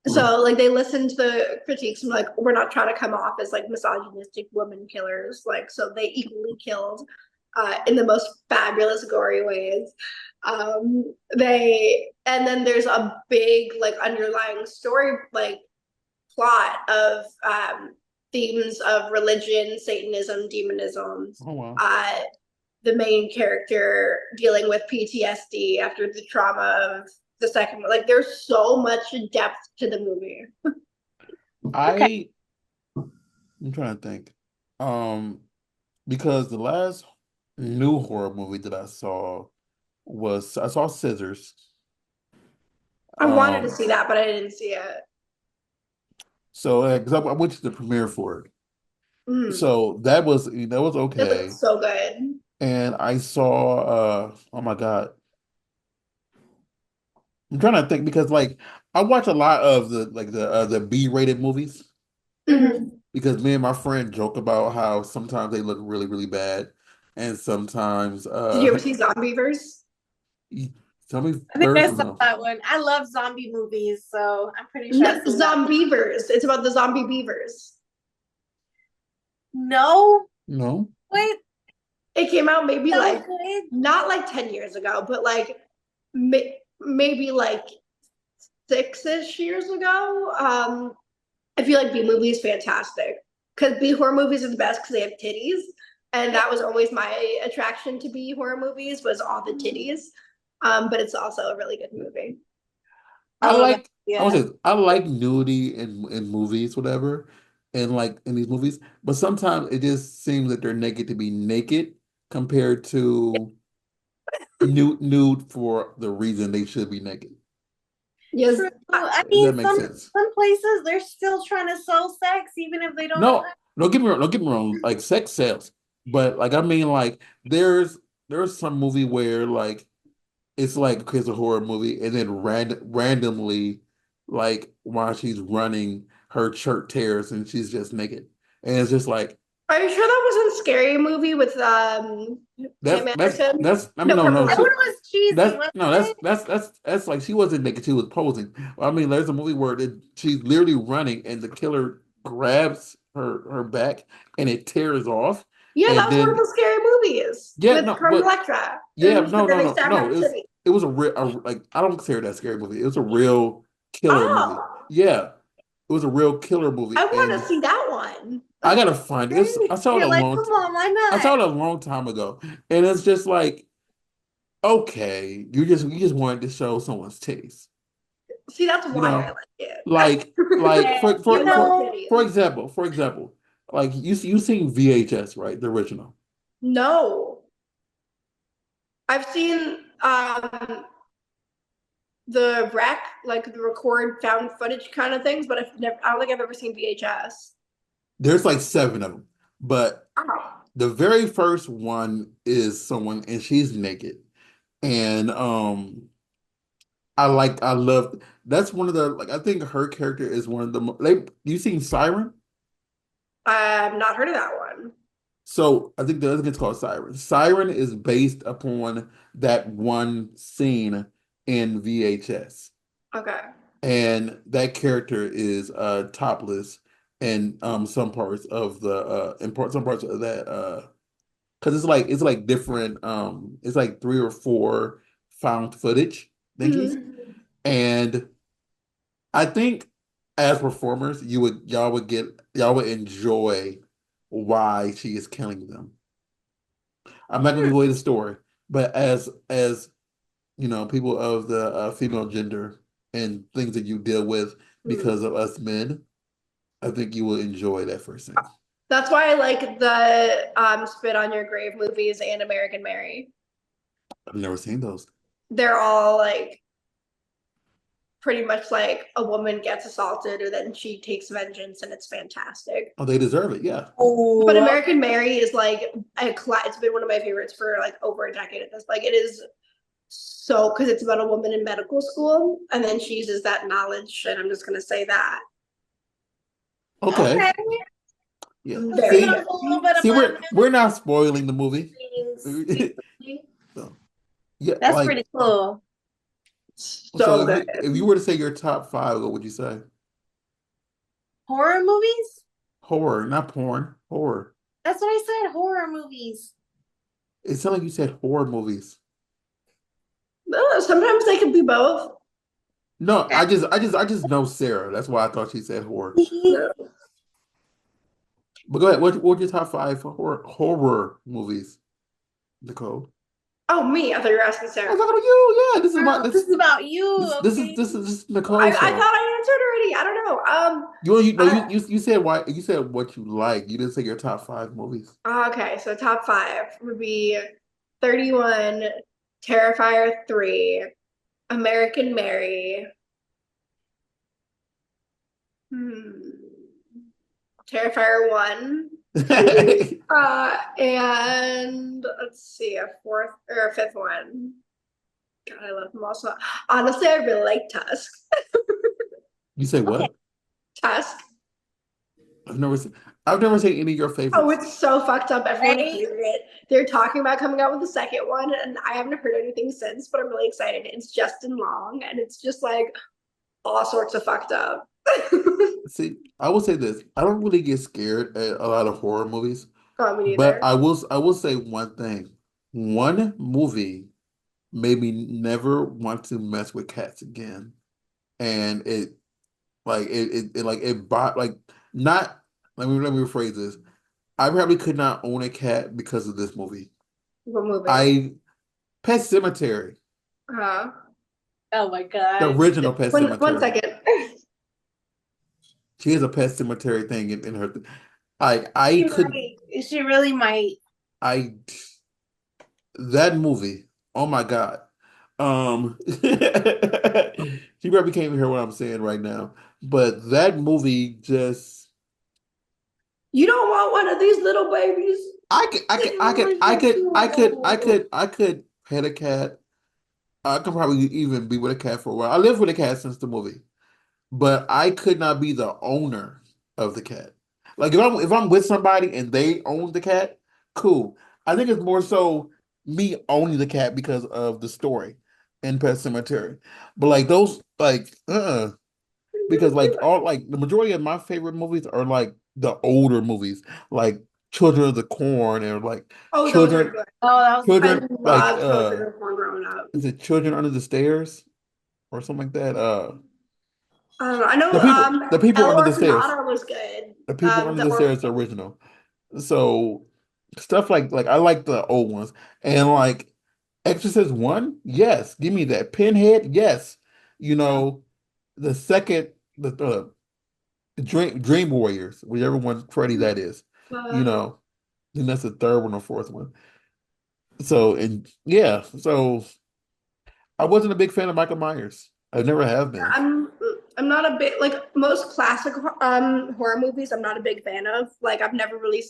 so like they listened to the critiques and like we're not trying to come off as like misogynistic woman killers. Like so they equally killed in the most fabulous gory ways. They and then there's a big like underlying story like plot of themes of religion, Satanism, demonism. Oh wow. Uh, the main character dealing with PTSD after the trauma of the second one. Like there's so much depth to the movie. Okay. I I'm trying to think. Um, because the last new horror movie that I saw Scissors. I wanted to Um, see that, but I didn't see it. so 'cause I went to the premiere for it. Mm. So that was It looks okay. so good. And I saw oh my God. I'm trying to think because like I watch a lot of the B-rated movies Mm-hmm. because me and my friend joke about how sometimes they look really, really bad and sometimes Did you ever see Zombievers? tell me I think I first saw enough. that one. I love zombie movies, so I'm pretty sure I've seen that one. Zombievers. It's about the zombie beavers. No, No? wait, It came out maybe so like good. not like 10 years ago, but like maybe like 6-ish years ago. I feel like B movie is fantastic because B horror movies are the best because they have titties, and Yeah. that was always my attraction to B horror movies was all the titties. But it's also a really good movie. I Oh, that, like I would yeah. say I like nudity in movies, whatever, and like in these movies, but sometimes it just seems that they're naked to be naked compared to nude for the reason they should be naked. Yes, True. I If mean, that makes sense. some places they're still trying to sell sex, even if they don't. No, don't get me wrong, don't get me wrong, like sex sells. But like I mean like there's some movie where like it's like okay, it's a horror movie, and then randomly, like while she's running, her shirt tears and she's just naked, and it's just like are you sure that wasn't Scary Movie with that's Pam Anderson? that's I mean No, no Purple no That Heart. one so was cheesy, wasn't it? that's like she wasn't naked, she was posing. I mean, there's a movie where she's literally running and the killer grabs her back and it tears off, Yeah, that and was one of then the Scary Movies yeah with no Carmen but Electra, yeah and no no they no stabbed her no in the city. it was a real like I don't consider that scary movie. It was a real killer movie. Oh, Yeah. it was a real killer I movie, want to and see that one. I gotta find it. I saw it You're like, come on, why I not? saw it a long time ago, and it's just like, okay, you just wanted to show someone's taste, See, that's you why I know, like it. like Yeah, you I love know, titties. for example, like you seen VHS, right? The original. No, I've seen the rec, like the record found footage kind of things, but I don't think I've ever seen VHS. There's like seven of them, but Oh. the very first one is someone, and she's naked, and I love that's one of the like I think her character is one of the you seen Siren? I've not heard of that one. So I think the other it's called Siren. Siren is based upon that one scene in VHS. Okay. And that character is topless in some parts of the some parts of that because it's like different it's like three or four found footage thingies. Mhm. And I think as performers, y'all would enjoy why she is killing them. I'm not gonna give away the story, but as you know, people of the female gender and things that you deal with Mhm. because of us men, I think you will enjoy that first scene. That's why I like the Spit on Your Grave movies and American Mary. I've never seen those. They're all like pretty much like a woman gets assaulted and then she takes vengeance and it's fantastic. Oh, they deserve it. Yeah. But oh, American Mary is like it's been one of my favorites for like over a decade at this. Like it is so because it's about a woman in medical school and then she uses that knowledge and I'm just gonna say that. Okay. okay. Yeah. She Very knows See, a good. little bit about we're not spoiling the movie. things. So, yeah, That's like pretty cool. so So good. if you were to say your top five, what would you say? Horror movies? Horror, not porn. Horror. That's what I said. Horror movies. It sounded like you said horror movies. Sometimes they can be both. No, I just know Sarah. That's why I thought she said horror. But go ahead. What's your top five for horror movies, Nicole? Oh, me. I thought you were asking I'm Sarah. talking to you. Yeah, this is my Girl, this is about you, okay? this is I, Nicole's I thought show. I answered already. I don't know. You no I, you said why you said what you like. You didn't say your top five movies. okay, so top five would be 31, Terrifier 3, American Mary, hmm, Terrifier 1, and let's see, a fourth or a fifth one. God, I love them also. Honestly, I really like Tusk. You say Okay. what? Tusk. I've never seen any of your Oh, favorites. it's so fucked up. Everyone Right? hated it. They're talking about coming out with the second one, and I haven't heard anything since, but I'm really excited. It's Justin Long, and it's just like all sorts of fucked up. See, I will say this. I don't really get scared at a lot of horror movies, Oh, me but neither. I will say one thing. One movie made me never want to mess with cats again. And it like it bought like not let me rephrase this. I probably could not own a cat because of this movie. What movie? I Pet Cemetery, Uh, Oh my the God. original Pet one Cemetery. second. She has a Pet Cemetery thing in her. She might. She really might. I that movie. Oh my God. She probably can't even hear what I'm saying right now, but that movie just You don't want one of these little babies. I could pet a cat. I could probably even be with a cat for a while. I lived with a cat since the movie, but I could not be the owner of the cat. Like if I'm with somebody and they own the cat, cool. I think it's more so me owning the cat because of the story in Pet Cemetery. But like those because like all like the majority of my favorite movies are like the older movies, like Children of the Corn or like Oh, those are Children good. Oh, that was I Children like love Children before growing up. is it Children Under the Stairs or something like that? I don't know. I know The people El under the stairs. Orfanata was good. The people under The the or stairs are original. So stuff like I like the old ones. And like Exorcist one, yes, give me that. Pinhead, yes. You know, the second the Dream Warriors, whichever one Freddy that is. You uh, know, then that's the third one or fourth one. So and yeah, so I wasn't a big fan of Michael Myers. I never have been. I'm I'm not a bit like most classic horror movies. I'm not a big fan of. Like I've never really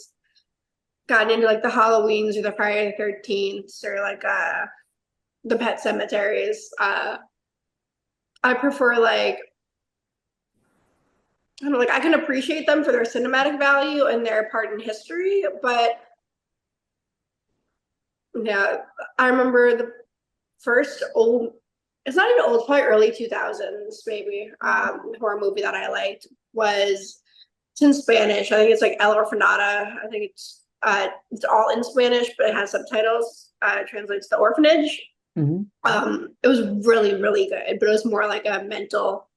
gotten into like the Halloweens or the Friday the 13th or like the Pet Cemeteries. I prefer like I don't know, like I can appreciate them for their cinematic value and their part in history, but yeah, I remember the first old, it's not even old, it's probably early 2000s maybe, horror movie that I liked was, it's in Spanish. I think it's like El Orfanata. I think it's all in Spanish, but it has subtitles. It translates The Orphanage. Mhm. It was really, really good, but it was more like a mental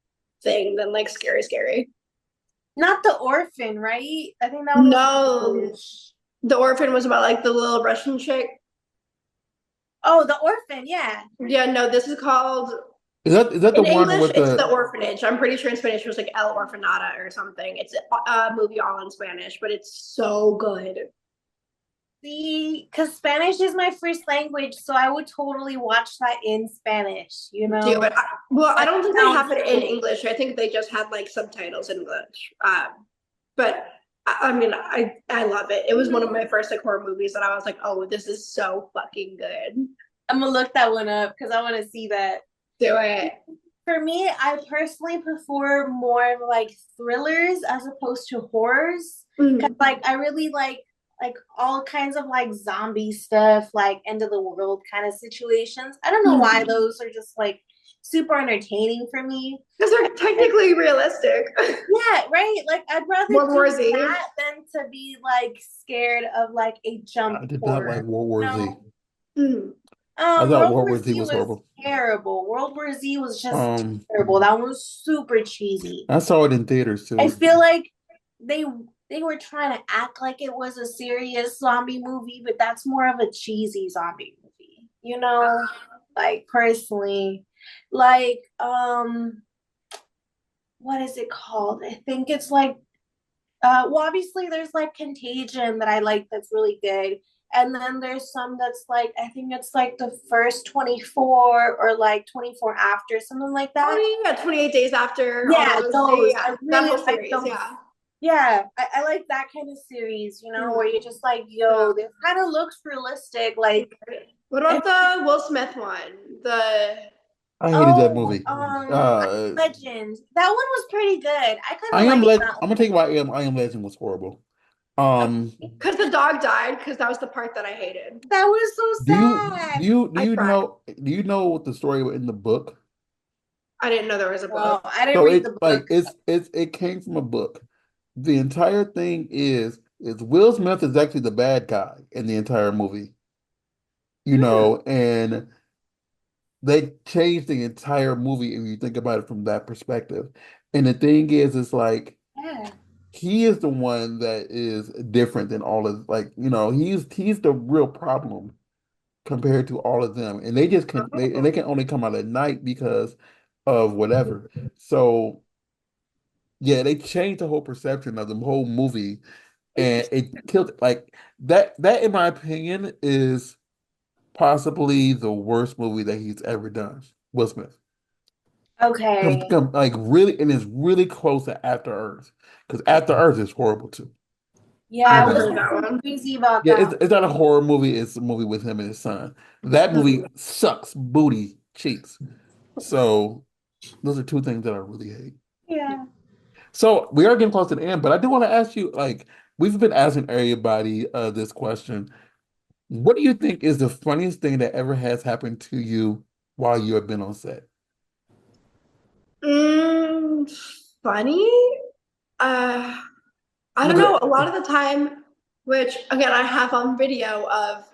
thing than like scary, scary. Not the orphan, right? I think that one was No, English. The Orphan was about like the little Russian chick. Oh, the orphan, yeah. Yeah, no, this is called Is that the in one English, with it's the The Orphanage. I'm pretty sure in Spanish it was like El Orfanata or something. It's a movie all in Spanish, but it's so good. See, because Spanish is my first language, so I would totally watch that in Spanish, you Do know? it. Well, I That don't think they sounds have it in cool. English. I think they just had like subtitles in English. But I mean, I love it. It was one of my first like horror movies that I was like, oh, this is so fucking good. I'm gonna look that one up because I want to see that. Do it. For me, I personally prefer more of like thrillers as opposed to horrors. Cause Mhm. like I really like all kinds of like zombie stuff, like end of the world kind of situations. I don't know why Mhm. those are just like super entertaining for me. Because they're technically realistic. Yeah, right. Like I'd rather World War do Z. that than to be like scared of like a jump I did not like horror. World War Z. No. Mhm. I thought World World War War Z Z was was horrible. terrible. World War Z was just Um, terrible. That one was super cheesy. I saw it in theaters I too. feel like they they were trying to act like it was a serious zombie movie, but that's more of a cheesy zombie movie. You know, like personally, like what is it called? I think it's like well, obviously there's like Contagion that I like that's really good. And then there's some that's like I think it's like the first 24 or like 24 after, something like that. Oh yeah, 28 days after all Yeah, those. those. Yeah, I that really whole like series. those. Yeah. Yeah, I like that kind of series, you know, where Mhm. you're just like, Yeah. yo, this kind of looks realistic. Like, What and, about the Will Smith one? I hated that oh, movie. Uh, Legend. That one was pretty good. I kind I of am liked let that I'm gonna tell you why I Am Legend was horrible. Um, because the dog died, because that was the part that I hated. That was so sad. I cried. do you know what the story in the book? I didn't know there was a No, book. I didn't So read it the like book. it came from a book. The entire thing is Will Smith is actually the bad guy in the entire movie, you Hmm. know, and they changed the entire movie if you think about it from that perspective. And the thing is, it's like Yeah. he is the one that is different than all of like, you know, he's the real problem compared to all of them. And they Oh. can only come out at night because of whatever. So yeah, they changed the whole perception of the whole movie and it killed like that in my opinion is possibly the worst movie that he's ever done, Will Smith. Okay. Like really, and it's really close to After Earth because After Earth is horrible too. Yeah, I You I haven't know, heard wasn't that too one. crazy about yeah, that. it's not a horror movie. It's a movie with him and his son. That movie sucks booty cheeks. So those are two things that I really hate. Yeah. So we are getting close to the end, but I do want to ask you, like, we've been asking everybody this question. What do you think is the funniest thing that ever has happened to you while you have been on set? Mm, funny? Uh, I don't Like, know. A lot of the time, which again, I have on video of,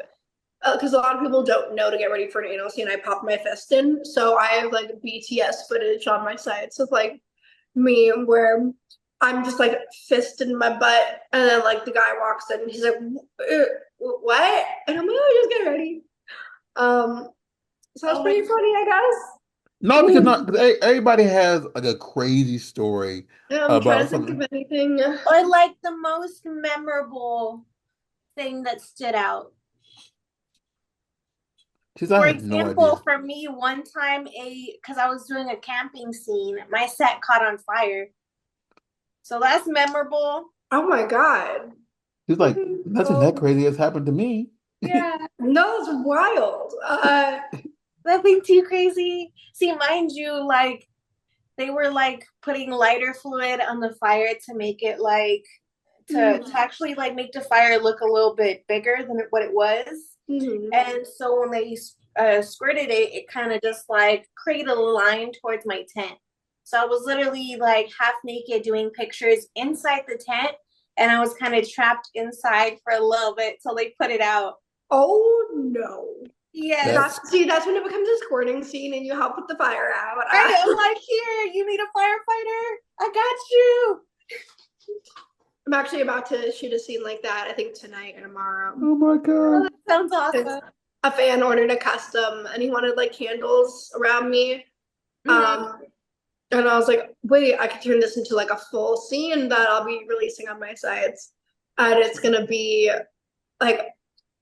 because a lot of people don't know to get ready for an anal scene, I pop my fist in. So I have like BTS footage on my sites of like meme where I'm just like fist in my butt, and then like the guy walks in, and he's like, "What?" And I'm like, "Oh, just get ready." Um, so that's Oh my pretty funny, I guess. No, because not 'cause everybody has like a crazy story Yeah, I'm trying about to think of something. anything. Or like the most memorable thing that stood out. She's, I For have no example, idea. for me, one time because I was doing a camping scene, my set caught on fire. So that's memorable. Oh my God. She's like, nothing that Oh, crazy has happened to me. Yeah, no, it's wild. nothing too crazy. See, mind you, like they were like putting lighter fluid on the fire to make it like to actually like make the fire look a little bit bigger than what it was. Mhm. And so when they squirted it, it kind of just like created a line towards my tent. So I was literally like half naked doing pictures inside the tent, and I was kind of trapped inside for a little bit till they put it out. Oh no. Yes. That's That's when it becomes a squirting scene and you help put the fire out. Right. I'm like, here, you need a firefighter? I got you. I'm actually about to shoot a scene like that, I think tonight or tomorrow. oh my Oh, God. that sounds 'Cause awesome. a fan ordered a custom and he wanted like candles around me. Mm-hmm. Um, and I was like, wait, I could turn this into like a full scene that I'll be releasing on my sites. And it's gonna be like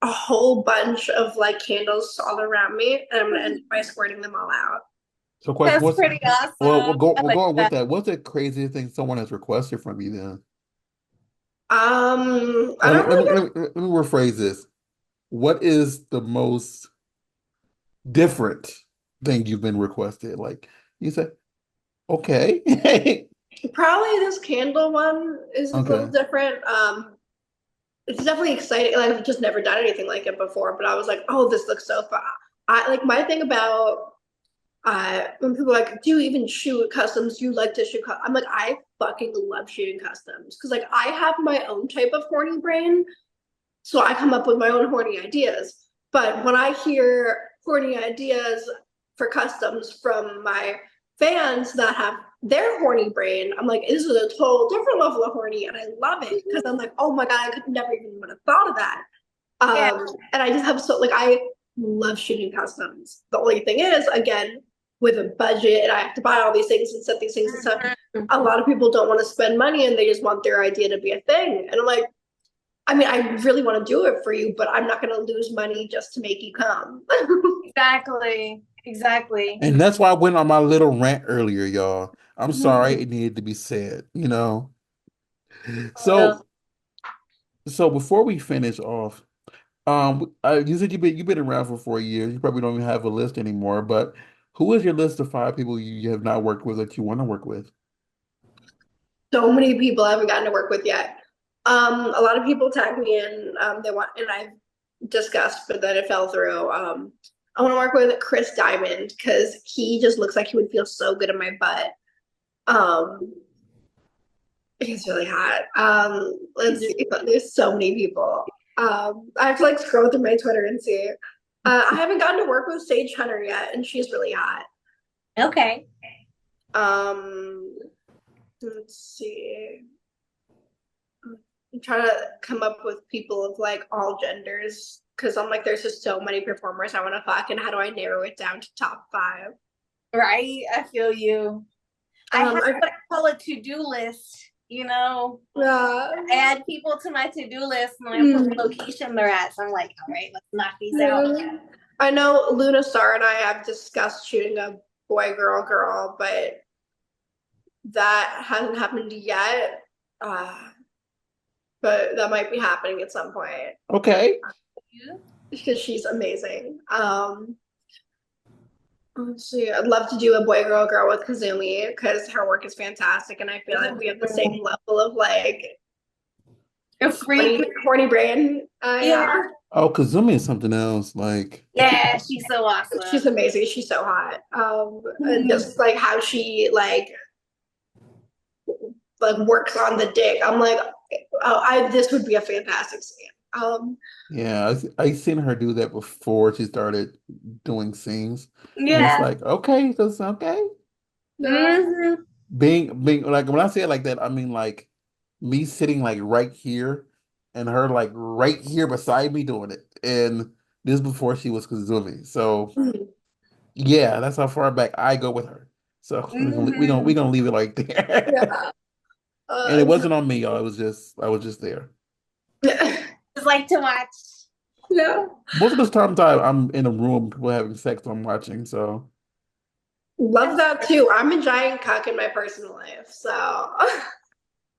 a whole bunch of like candles all around me, and I'm gonna end by squirting them all out. So, question, That's what's pretty well, awesome. I we're like going with that. that. What's the craziest thing someone has requested from you then? I don't really get Let me rephrase this. What is the most different thing you've been requested? Like you said, okay. probably this candle one is a little Okay. different. It's definitely exciting. Like I've just never done anything like it before, but I was like, oh, this looks so fun. I like my thing about when people are like, do you even shoot customs? Do you like to shoot? I'm like, I fucking love shooting customs because like I have my own type of horny brain, so I come up with my own horny ideas. But when I hear horny ideas for customs from my fans that have their horny brain, I'm like, this is a total different level of horny, and I love it because I'm like, oh my god, I could never even would have thought of that. Yeah. And I just have so like I love shooting customs. The only thing is, again, with a budget, and I have to buy all these things and set these things and stuff. Mhm. A lot of people don't want to spend money, and they just want their idea to be a thing. And I'm like, I mean, I really want to do it for you, but I'm not going to lose money just to make you come. Exactly. Exactly. And that's why I went on my little rant earlier, y'all. I'm sorry Mhm. it needed to be said, you know. Well, So so before we finish off, you said you've been around for 4 years. You probably don't even have a list anymore, but who is your list of 5 people you have not worked with that you want to work with? So many people I haven't gotten to work with yet. A lot of people tag me in. They want, and I've discussed, but then it fell through. I want to work with Chris Diamond because he just looks like he would feel so good in my butt. Um, he's really hot. Let's see. There's so many people. I have to like scroll through my Twitter and see. I haven't gotten to work with Sage Hunter yet, and she's really hot. okay. Um, let's see. I'm trying to come up with people of like all genders because I'm like, there's just so many performers I want to fuck, and how do I narrow it down to top five? Right. I feel you. I have I what I call a to-do list, you know. uh, I add people to my to-do list and I put mm, the location they're at. So I'm like, all right, let's knock these out. mm. I know Luna Star and I have discussed shooting a boy girl girl, but that hasn't happened yet. Uh, but that might be happening at some point Okay. because she's amazing. Let's see. I'd love to do a boy girl girl with Kazumi because her work is fantastic, and I feel like we have the same level of like A freak. horny brain. Yeah. Oh, Kazumi is something else. Like, Yeah, she's so awesome. She's amazing. She's so hot. And Mhm. just like how she like works on the dick. I'm like, oh, I this would be a fantastic scene. yeah, I seen her do that before she started doing scenes, and it's Yeah. like, okay, that's okay. No, Hmm. being like when I say it like that, I mean like me sitting like right here and her like right here beside me doing it. And this is before she was Kazumi. So Mhm. yeah, that's how far back I go with her. So we Hmm. gonna leave it like there. Yeah. And it No. wasn't on me, y'all. It was just I was just there. Just like to watch. Yeah. Most of the time I'm in a room, people having sex, I'm watching. So Love That's that too. I'm a giant cuck in my personal life. So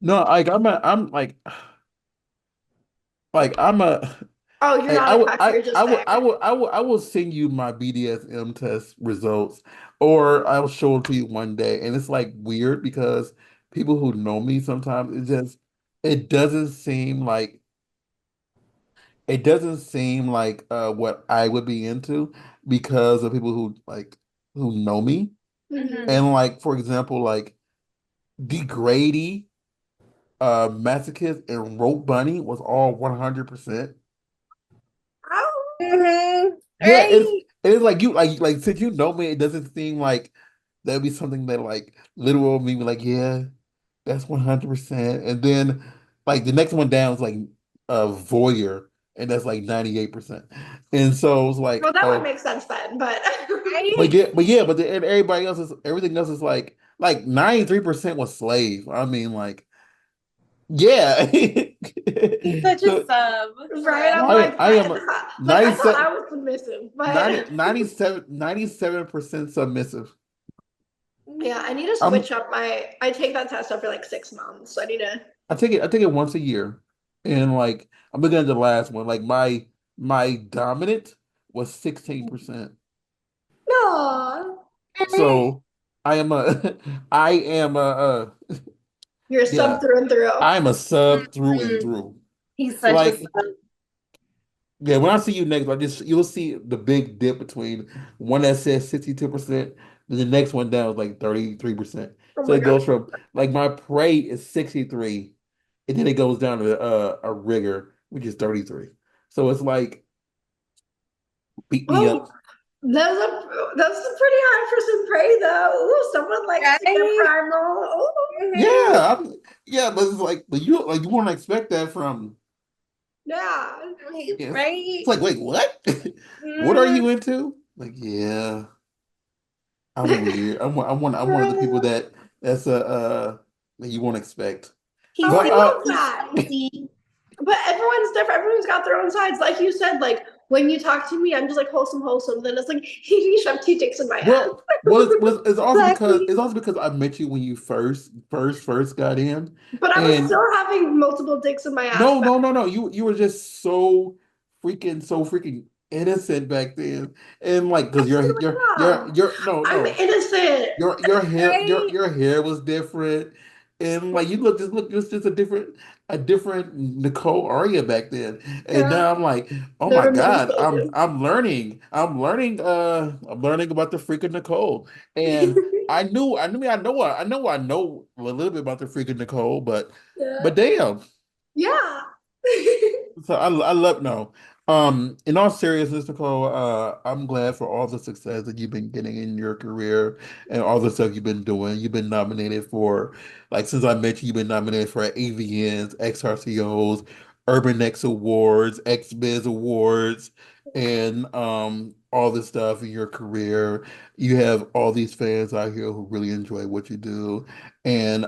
no, like I'm a oh, you're Hey, not a cuck, you're just there. I will send you my BDSM test results, or I will show it to you one day. And it's like weird because people who know me sometimes it doesn't seem like it doesn't seem like what I would be into because of people who who know me. Mhm. Hmm. And like for example, like Degrady, Masochist, and Rope Bunny was all 100%. Oh, Hmm. Yeah, Right. it's like you like since you know me, it doesn't seem like that'd be something that like literal me be like, yeah, that's 100%. And then like the next one down is like voyeur, and that's like 98%. And so it's well, like, that would oh, make sense then, but Right. but then everybody else is everything else is like 93% was slave. I mean, like, yeah. He's such a So sub. right, I'm like, I am like I thought 97 I was submissive, but 90, 97% submissive. yeah, I need to I'm switch up my. I take that test every like 6 months, so I need to. I take it once a year. And like I'm looking at the last one. Like my dominant was 16%. No, So I am a I am you're a sub yeah, through and through. I'm a sub through and Mhm. through. He's So such a like sub. yeah, when I see you next, I just you'll see the big dip between one that says 62%, and the next one down is like 33%. Oh So my it god. goes from like my prey is 63, and then it goes down to a rigger, which is 33. So it's like beat me up. Oh, that's a pretty high for some prey though. Ooh, someone likes to get Right. primal. Ooh. Hmm. Yeah, yeah, but it's but you wouldn't expect that from Yeah. yeah. It's Right. like wait, what? What are Hmm. you into? Like yeah, I'm weird. I'm one of the people that's that you won't expect. He's Oh, But I love that. spicy. But everyone's different. Everyone's got their own sides. Like you said, like when you talk to me, I'm just like wholesome, wholesome. Then it's like he shoved two dicks in my ass. Exactly. it's also because I met you when you first got in, But I was and still having multiple dicks in my ass no back. no you were just so freaking innocent back then, and like because Yeah. you're no I'm no innocent. your hair Right. your hair was different, and like you look just a different Nicole Aria back then, and Yeah. now I'm like, oh my Never many God, stages. I'm learning about the freaking Nicole, and I know a little bit about the freaking Nicole, Yeah. but damn. Yeah. So I love no. In all seriousness, Nicole, I'm glad for all the success that you've been getting in your career and all the stuff you've been doing. You've been nominated for, like, since I met you, you've been nominated for AVNs, XRCOs, Urban X Awards, XBiz Awards, and all this stuff in your career. You have all these fans out here who really enjoy what you do, and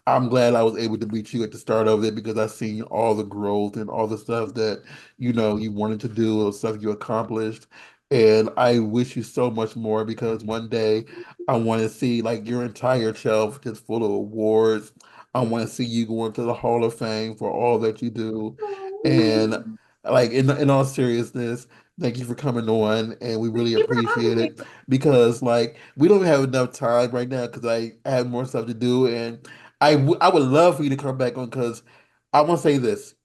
I'm glad I was able to meet you at the start of it because I've seen all the growth and all the stuff that you wanted to do, or stuff you accomplished. And I wish you so much more because one day I want to see like your entire shelf just full of awards. I want to see you go into the Hall of Fame for all that you do. And like in all seriousness, thank you for coming on and we Thank really you for having appreciate me. it because like we don't have enough time right now because I have more stuff to do and I would love for you to come back on because I want to say this,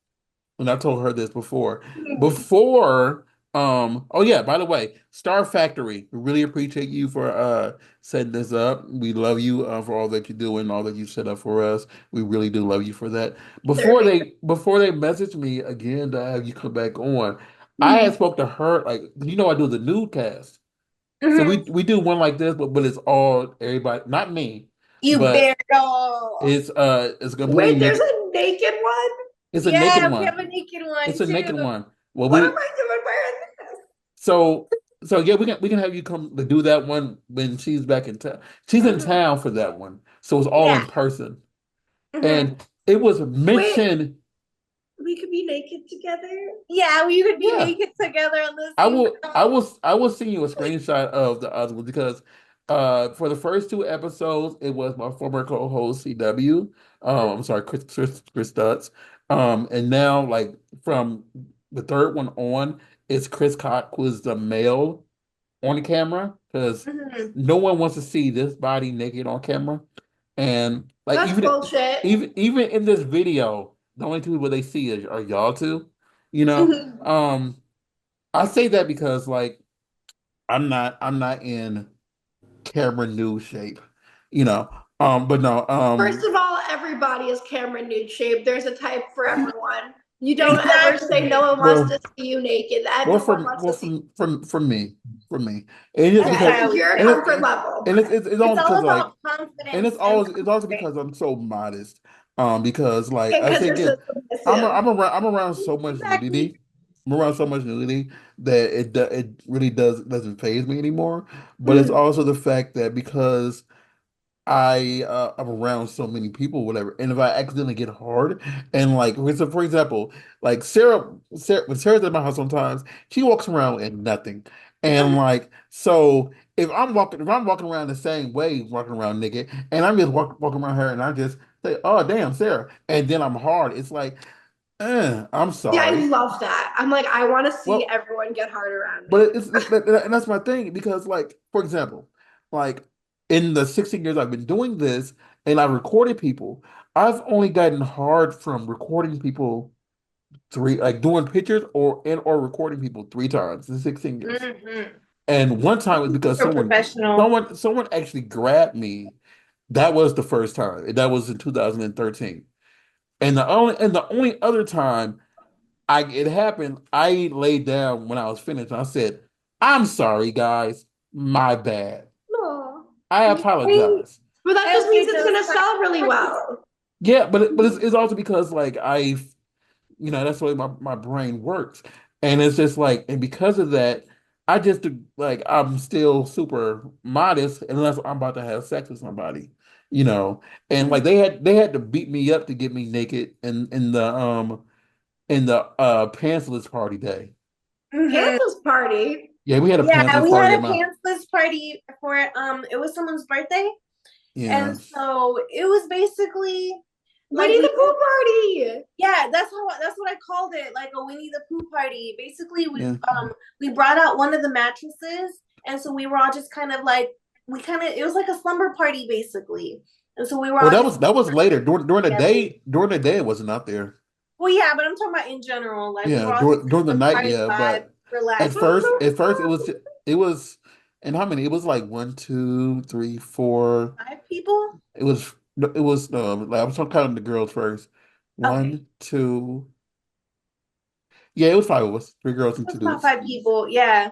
and I told her this before. Before, oh yeah, by the way, Star Factory, we really appreciate you for setting this up. We love you for all that you do and all that you set up for us. We really do love you for that. They're amazing. Before they message me again to have you come back on, I had Hmm. spoke to her like I do the nude cast. So Hmm. we do one like this, but it's all everybody, not me. You but bear doll. it's completely Wait, there's naked. a naked one? It's a naked Yeah, we have one. a naked It's one a too. naked one. Well, What am we I doing wearing this? so so yeah, we can have you come to do that one when she's back in town. She's in Mhm. town for that one, so it's all Yeah. in person. Hmm. And it was Wait, mentioned. we could be naked together? Yeah, we could be Yeah, naked together on the I same will. film. I will send you a screenshot of the other one because for the first two episodes it was my former co-host CW. I'm sorry, Chris Stutz. And now like from the third one on, it's Chris Cock who is the male on the camera because Hmm. no one wants to see this body naked on camera. And like That's bullshit. even in this video, the only two people they see are y'all two. You know, um, I say that because like I'm not in camera nude shape. You know, but no, First of all, everybody is camera nude shape. There's a type for everyone. You don't ever say no Exactly. one wants to well, see you naked. well, Everyone from wants well to see. from me, from me, and it's That's because Yeah, how we your and feel. comfort level. it's It's all all because about like and confidence and it's also comfort. because I'm so modest. Because like And I because say you're so again, submissive. I'm around so much Exactly. nudity. I'm around so much nudity that it really doesn't phase me anymore. But it's Mm. also the fact that because I'm around so many people, whatever. And if I accidentally get hard, and like for example, like Sarah when Sarah's at my house sometimes, she walks around in nothing, and like so if I'm walking around the same way, walking around naked, and I'm just walking around her, and I just say, "Oh damn, Sarah," and then I'm hard. It's like, I'm Yeah, I sorry. love that. I'm like, I want to see Well, everyone get hard around but me. and that's my thing because, like, for example, like in the 16 years I've been doing this and I've recorded people, I've only gotten hard from recording people three, like doing pictures or recording people three times in 16 years. Hmm. And one time was because Super professional. someone actually grabbed me. That was the first time. And that was in 2013. And the only other time it happened. I laid down when I was finished. And I said, "I'm sorry, guys. My bad. No. I Wait, apologize." But that just LA means it's does going to sell really well. Yeah, but it's also because like that's the way my brain works, and it's just like, and because of that, I just like I'm still super modest unless I'm about to have sex with somebody, you know. And like they had to beat me up to get me naked in the pantsless party day. Hmm. Pantsless party. Yeah, we had a Yeah, pantsless we party had at a my pantsless party for it was someone's birthday. And yeah. so it was basically like Winnie the Pooh party. yeah, that's what I called it, like a Winnie the Pooh party. Basically, Yeah. we brought out one of the mattresses, and so we were all just kind of like it was like a slumber party basically, and so we were Well, all just that was later during the together. day. During the day, it wasn't out there. Well, yeah, but I'm talking about in general. Like we Yeah, were all just during the kind of night, party yeah. vibe, But relaxed. at first it was, and how many? It was like one, two, three, four. 5 people. It was like I was counting the girls first. Okay, One, two. Yeah, it was five of us. Three girls and it was two about dudes. 5 people. Yeah,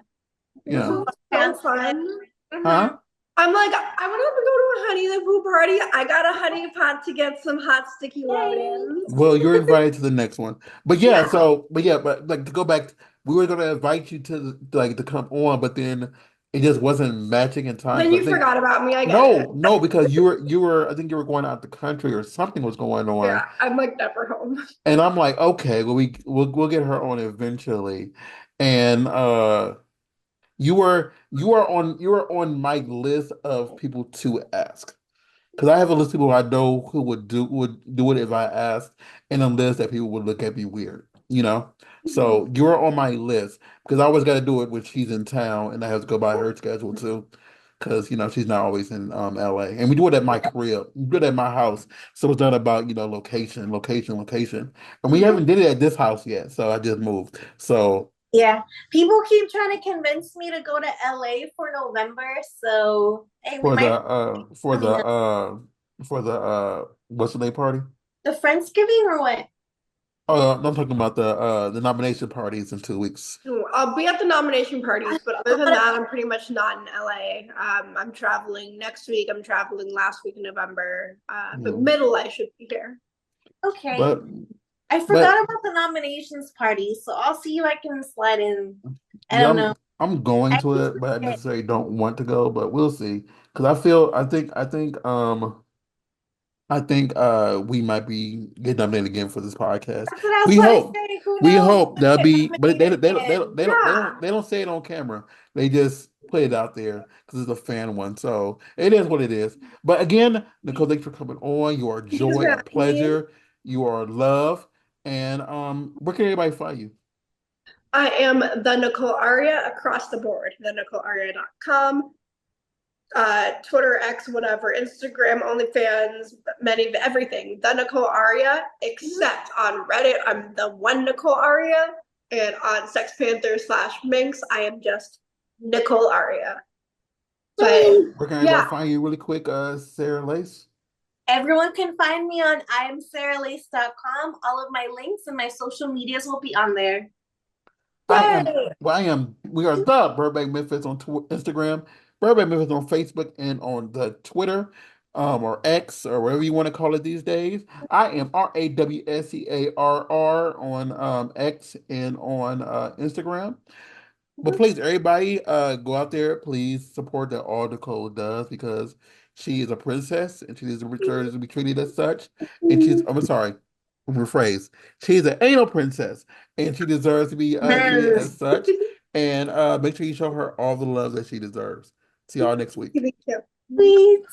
You That know, sounds so pantsless. fun. Hmm. huh? I'm like, I want to go to a Honey the Pooh party. I got a honey pot to get some hot sticky Yay! load-ins. Well, you're invited to the next one. Yeah. But like to go back, we were gonna invite you to come on, but then it just wasn't matching in time. Then 'Cause I you think forgot about me. I get it. no, because you were I think you were going out the country or something was going Yeah, on. I'm like never home. And I'm like, okay, well we'll get her on eventually. And you were on my list of people to ask. Because I have a list of people I know who would do it if I asked, and a list that people would look at me weird, you know? So you're on my list because I always got to do it when she's in town, and I have to go by her schedule too. Because she's not always in LA, and we do it at my crib, we do it at my house, so it's not about location, and we haven't did it at this house yet. So I just moved, so Yeah, people keep trying to convince me to go to LA for November. So hey, we for the might uh for the coming up. uh for the what's the name party? The Friendsgiving or what? I'm talking about the nomination parties in 2 weeks. I'll be at the nomination parties, but other than that, I'm pretty much not in LA. I'm traveling next week. I'm traveling last week in November. But Mhm. middle, I should be here. Okay. But I but forgot about the nominations party, so I'll see if I can slide in. I yeah, don't know. I'm going I to it, but I usually necessarily don't want to go, but we'll see. Because I think we might be getting nominated again for this podcast. that's what I was We about to hope. say. Who We knows? hope We might that'll get be, but nominated again. Yeah. they don't say it on camera. They just put it out there because it's a fan one. So it is what it is. But again, Nicole, thanks for coming on. You are a Thank you joy, for a having me. pleasure. You are love. And where can everybody find you? I am the Nicole Aria across the board. TheNicoleAria.com, Twitter, X, whatever, Instagram, OnlyFans, many everything. The Nicole Aria, except on Reddit, I'm the one Nicole Aria, and on Sex Panther / Minx, I am just Nicole Aria. But Where can everybody yeah, find you really quick, Sarah Lace? Everyone can find me on imsarahlease.com. All of my links and my social medias will be on there. yay! We are the Burbank Misfits on Instagram, Burbank Misfits on Facebook, and on the Twitter, or X, or whatever you want to call it these days. I am RAWSCARR on X and on Instagram. But please, everybody, go out there. Please support that all Nicole does because she is a princess and she deserves to be treated as such. And I'm sorry, rephrase. She's an anal princess and she deserves to be treated as such. And make sure you show her all the love that she deserves. See y'all next week. Thank you. Sweet.